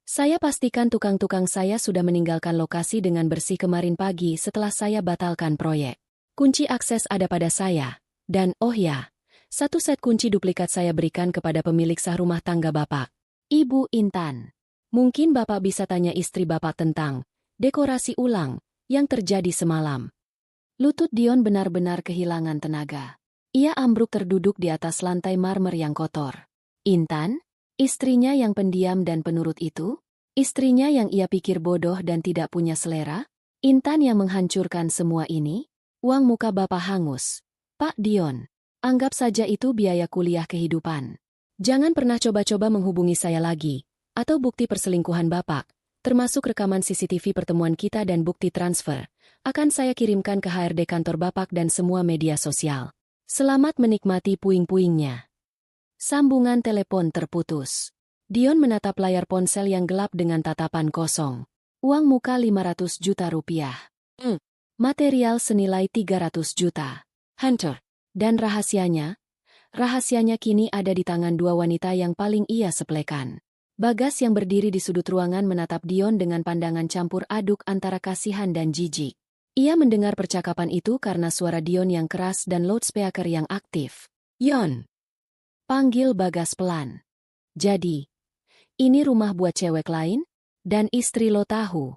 Speaker 1: Saya pastikan tukang-tukang saya sudah meninggalkan lokasi dengan bersih kemarin pagi setelah saya batalkan proyek. Kunci akses ada pada saya. Dan oh ya, satu set kunci duplikat saya berikan kepada pemilik sah rumah tangga Bapak, Ibu Intan. Mungkin Bapak bisa tanya istri Bapak tentang dekorasi ulang yang terjadi semalam. Lutut Dion benar-benar kehilangan tenaga. Ia ambruk terduduk di atas lantai marmer yang kotor. Intan? Istrinya yang pendiam dan penurut itu? Istrinya yang ia pikir bodoh dan tidak punya selera? Intan yang menghancurkan semua ini? Uang muka Bapak hangus. Pak Dion, anggap saja itu biaya kuliah kehidupan. Jangan pernah coba-coba menghubungi saya lagi, atau bukti perselingkuhan Bapak, termasuk rekaman CCTV pertemuan kita dan bukti transfer, akan saya kirimkan ke HRD kantor Bapak dan semua media sosial. Selamat menikmati puing-puingnya. Sambungan telepon terputus. Dion menatap layar ponsel yang gelap dengan tatapan kosong. Uang muka 500 juta rupiah. Material senilai 300 juta. Hunter. Dan rahasianya kini ada di tangan dua wanita yang paling ia sepelekan. Bagas yang berdiri di sudut ruangan menatap Dion dengan pandangan campur aduk antara kasihan dan jijik. Ia mendengar percakapan itu karena suara Dion yang keras dan loudspeaker yang aktif. Yon. Panggil Bagas pelan. Jadi, ini rumah buat cewek lain? Dan istri lo tahu?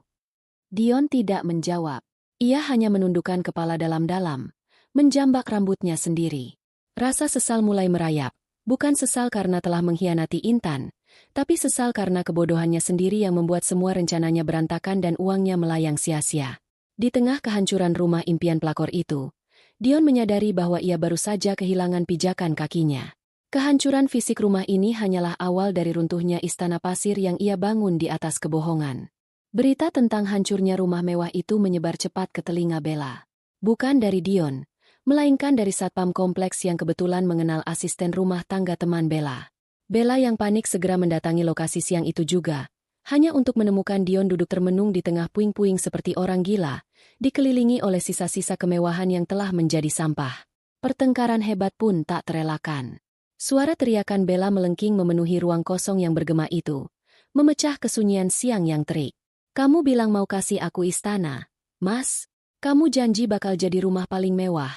Speaker 1: Dion tidak menjawab. Ia hanya menundukkan kepala dalam-dalam, menjambak rambutnya sendiri. Rasa sesal mulai merayap, bukan sesal karena telah mengkhianati Intan, tapi sesal karena kebodohannya sendiri yang membuat semua rencananya berantakan dan uangnya melayang sia-sia. Di tengah kehancuran rumah impian pelakor itu, Dion menyadari bahwa ia baru saja kehilangan pijakan kakinya. Kehancuran fisik rumah ini hanyalah awal dari runtuhnya istana pasir yang ia bangun di atas kebohongan. Berita tentang hancurnya rumah mewah itu menyebar cepat ke telinga Bella. Bukan dari Dion, melainkan dari satpam kompleks yang kebetulan mengenal asisten rumah tangga teman Bella. Bella yang panik segera mendatangi lokasi siang itu juga, hanya untuk menemukan Dion duduk termenung di tengah puing-puing seperti orang gila, dikelilingi oleh sisa-sisa kemewahan yang telah menjadi sampah. Pertengkaran hebat pun tak terelakkan. Suara teriakan Bella melengking memenuhi ruang kosong yang bergema itu, memecah kesunyian siang yang terik. Kamu bilang mau kasih aku istana, Mas? Kamu janji bakal jadi rumah paling mewah.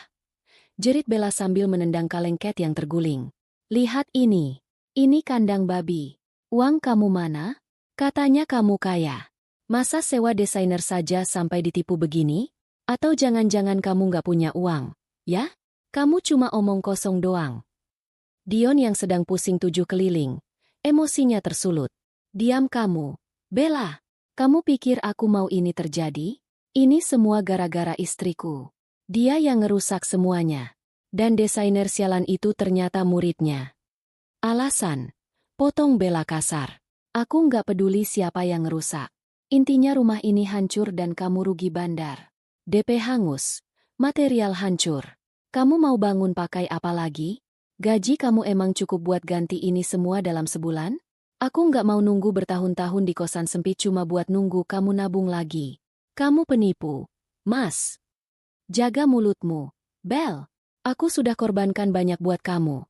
Speaker 1: Jerit Bella sambil menendang kaleng cat yang terguling. Lihat ini kandang babi. Uang kamu mana? Katanya kamu kaya. Masa sewa desainer saja sampai ditipu begini? Atau jangan-jangan kamu nggak punya uang, ya? Kamu cuma omong kosong doang. Dion yang sedang pusing 7 keliling, emosinya tersulut. Diam kamu, Bella. Kamu pikir aku mau ini terjadi? Ini semua gara-gara istriku. Dia yang ngerusak semuanya. Dan desainer sialan itu ternyata muridnya. Alasan, Potong Bella kasar. Aku nggak peduli siapa yang ngerusak. Intinya rumah ini hancur dan kamu rugi bandar. DP hangus. Material hancur. Kamu mau bangun pakai apa lagi? Gaji kamu emang cukup buat ganti ini semua dalam sebulan? Aku nggak mau nunggu bertahun-tahun di kosan sempit cuma buat nunggu kamu nabung lagi. Kamu penipu. Mas. Jaga mulutmu. Bel. Aku sudah korbankan banyak buat kamu.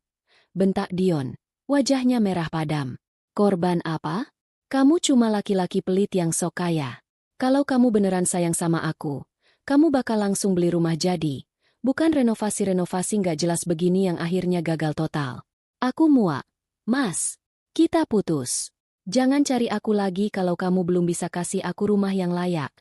Speaker 1: Bentak Dion. Wajahnya merah padam. Korban apa? Kamu cuma laki-laki pelit yang sok kaya. Kalau kamu beneran sayang sama aku, kamu bakal langsung beli rumah jadi. Bukan renovasi-renovasi nggak jelas begini yang akhirnya gagal total. Aku muak. Mas. Kita putus. Jangan cari aku lagi kalau kamu belum bisa kasih aku rumah yang layak.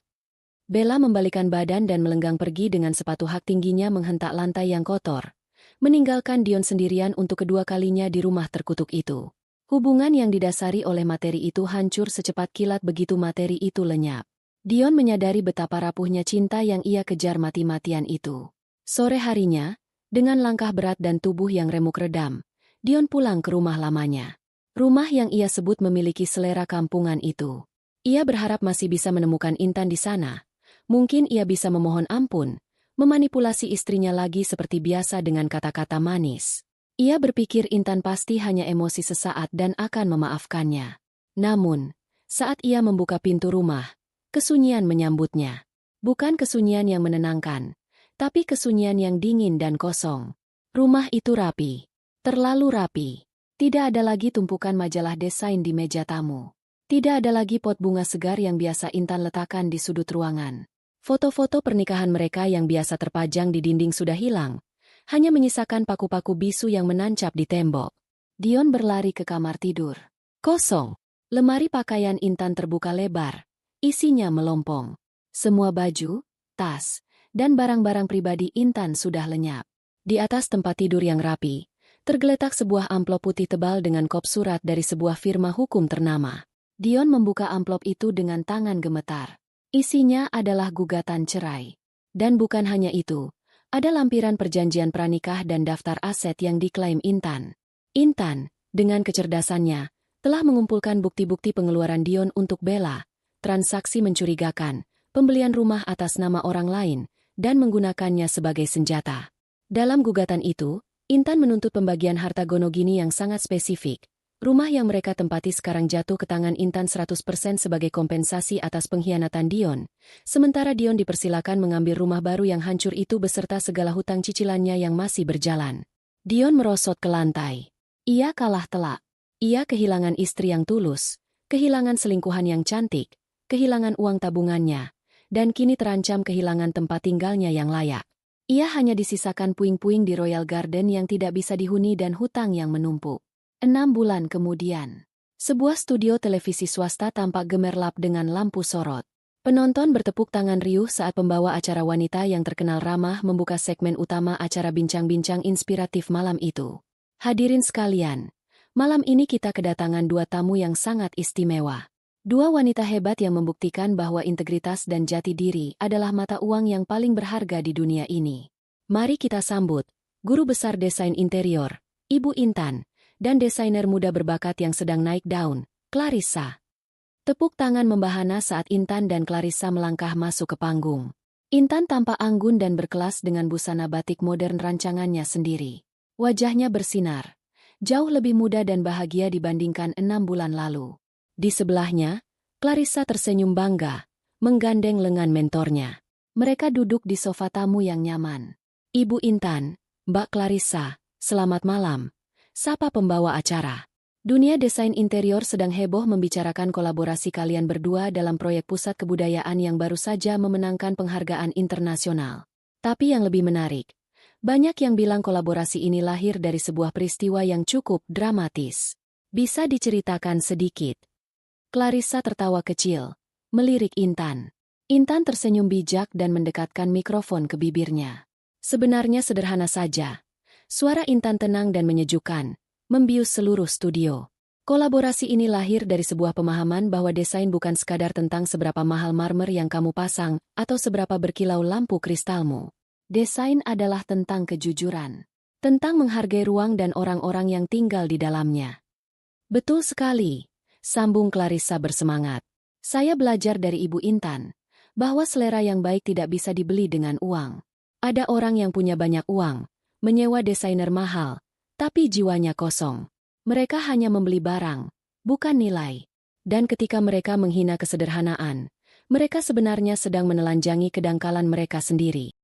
Speaker 1: Bella membalikkan badan dan melenggang pergi dengan sepatu hak tingginya menghentak lantai yang kotor, meninggalkan Dion sendirian untuk kedua kalinya di rumah terkutuk itu. Hubungan yang didasari oleh materi itu hancur secepat kilat begitu materi itu lenyap. Dion menyadari betapa rapuhnya cinta yang ia kejar mati-matian itu. Sore harinya, dengan langkah berat dan tubuh yang remuk redam, Dion pulang ke rumah lamanya. Rumah yang ia sebut memiliki selera kampungan itu. Ia berharap masih bisa menemukan Intan di sana. Mungkin ia bisa memohon ampun, memanipulasi istrinya lagi seperti biasa dengan kata-kata manis. Ia berpikir Intan pasti hanya emosi sesaat dan akan memaafkannya. Namun, saat ia membuka pintu rumah, kesunyian menyambutnya. Bukan kesunyian yang menenangkan, tapi kesunyian yang dingin dan kosong. Rumah itu rapi. Terlalu rapi. Tidak ada lagi tumpukan majalah desain di meja tamu. Tidak ada lagi pot bunga segar yang biasa Intan letakkan di sudut ruangan. Foto-foto pernikahan mereka yang biasa terpajang di dinding sudah hilang. Hanya menyisakan paku-paku bisu yang menancap di tembok. Dion berlari ke kamar tidur. Kosong. Lemari pakaian Intan terbuka lebar. Isinya melompong. Semua baju, tas, dan barang-barang pribadi Intan sudah lenyap. Di atas tempat tidur yang rapi, tergeletak sebuah amplop putih tebal dengan kop surat dari sebuah firma hukum ternama. Dion membuka amplop itu dengan tangan gemetar. Isinya adalah gugatan cerai. Dan bukan hanya itu, ada lampiran perjanjian pranikah dan daftar aset yang diklaim Intan. Intan, dengan kecerdasannya, telah mengumpulkan bukti-bukti pengeluaran Dion untuk Bella, transaksi mencurigakan, pembelian rumah atas nama orang lain, dan menggunakannya sebagai senjata. Dalam gugatan itu, Intan menuntut pembagian harta gonogini yang sangat spesifik. Rumah yang mereka tempati sekarang jatuh ke tangan Intan 100% sebagai kompensasi atas pengkhianatan Dion, sementara Dion dipersilakan mengambil rumah baru yang hancur itu beserta segala hutang cicilannya yang masih berjalan. Dion merosot ke lantai. Ia kalah telak. Ia kehilangan istri yang tulus, kehilangan selingkuhan yang cantik, kehilangan uang tabungannya, dan kini terancam kehilangan tempat tinggalnya yang layak. Ia hanya disisakan puing-puing di Royal Garden yang tidak bisa dihuni dan hutang yang menumpuk. 6 bulan kemudian, sebuah studio televisi swasta tampak gemerlap dengan lampu sorot. Penonton bertepuk tangan riuh saat pembawa acara wanita yang terkenal ramah membuka segmen utama acara bincang-bincang inspiratif malam itu. Hadirin sekalian, malam ini kita kedatangan 2 tamu yang sangat istimewa. 2 wanita hebat yang membuktikan bahwa integritas dan jati diri adalah mata uang yang paling berharga di dunia ini. Mari kita sambut guru besar desain interior, Ibu Intan, dan desainer muda berbakat yang sedang naik daun, Clarissa. Tepuk tangan membahana saat Intan dan Clarissa melangkah masuk ke panggung. Intan tampak anggun dan berkelas dengan busana batik modern rancangannya sendiri. Wajahnya bersinar, jauh lebih muda dan bahagia dibandingkan 6 bulan lalu. Di sebelahnya, Clarissa tersenyum bangga, menggandeng lengan mentornya. Mereka duduk di sofa tamu yang nyaman. Ibu Intan, Mbak Clarissa, selamat malam, sapa pembawa acara. Dunia desain interior sedang heboh membicarakan kolaborasi kalian berdua dalam proyek pusat kebudayaan yang baru saja memenangkan penghargaan internasional. Tapi yang lebih menarik, banyak yang bilang kolaborasi ini lahir dari sebuah peristiwa yang cukup dramatis. Bisa diceritakan sedikit? Clarissa tertawa kecil, melirik Intan. Intan tersenyum bijak dan mendekatkan mikrofon ke bibirnya. Sebenarnya sederhana saja. Suara Intan tenang dan menyejukkan, membius seluruh studio. Kolaborasi ini lahir dari sebuah pemahaman bahwa desain bukan sekadar tentang seberapa mahal marmer yang kamu pasang atau seberapa berkilau lampu kristalmu. Desain adalah tentang kejujuran, tentang menghargai ruang dan orang-orang yang tinggal di dalamnya. Betul sekali, sambung Clarissa bersemangat. Saya belajar dari Ibu Intan, bahwa selera yang baik tidak bisa dibeli dengan uang. Ada orang yang punya banyak uang, menyewa desainer mahal, tapi jiwanya kosong. Mereka hanya membeli barang, bukan nilai. Dan ketika mereka menghina kesederhanaan, mereka sebenarnya sedang menelanjangi kedangkalan mereka sendiri.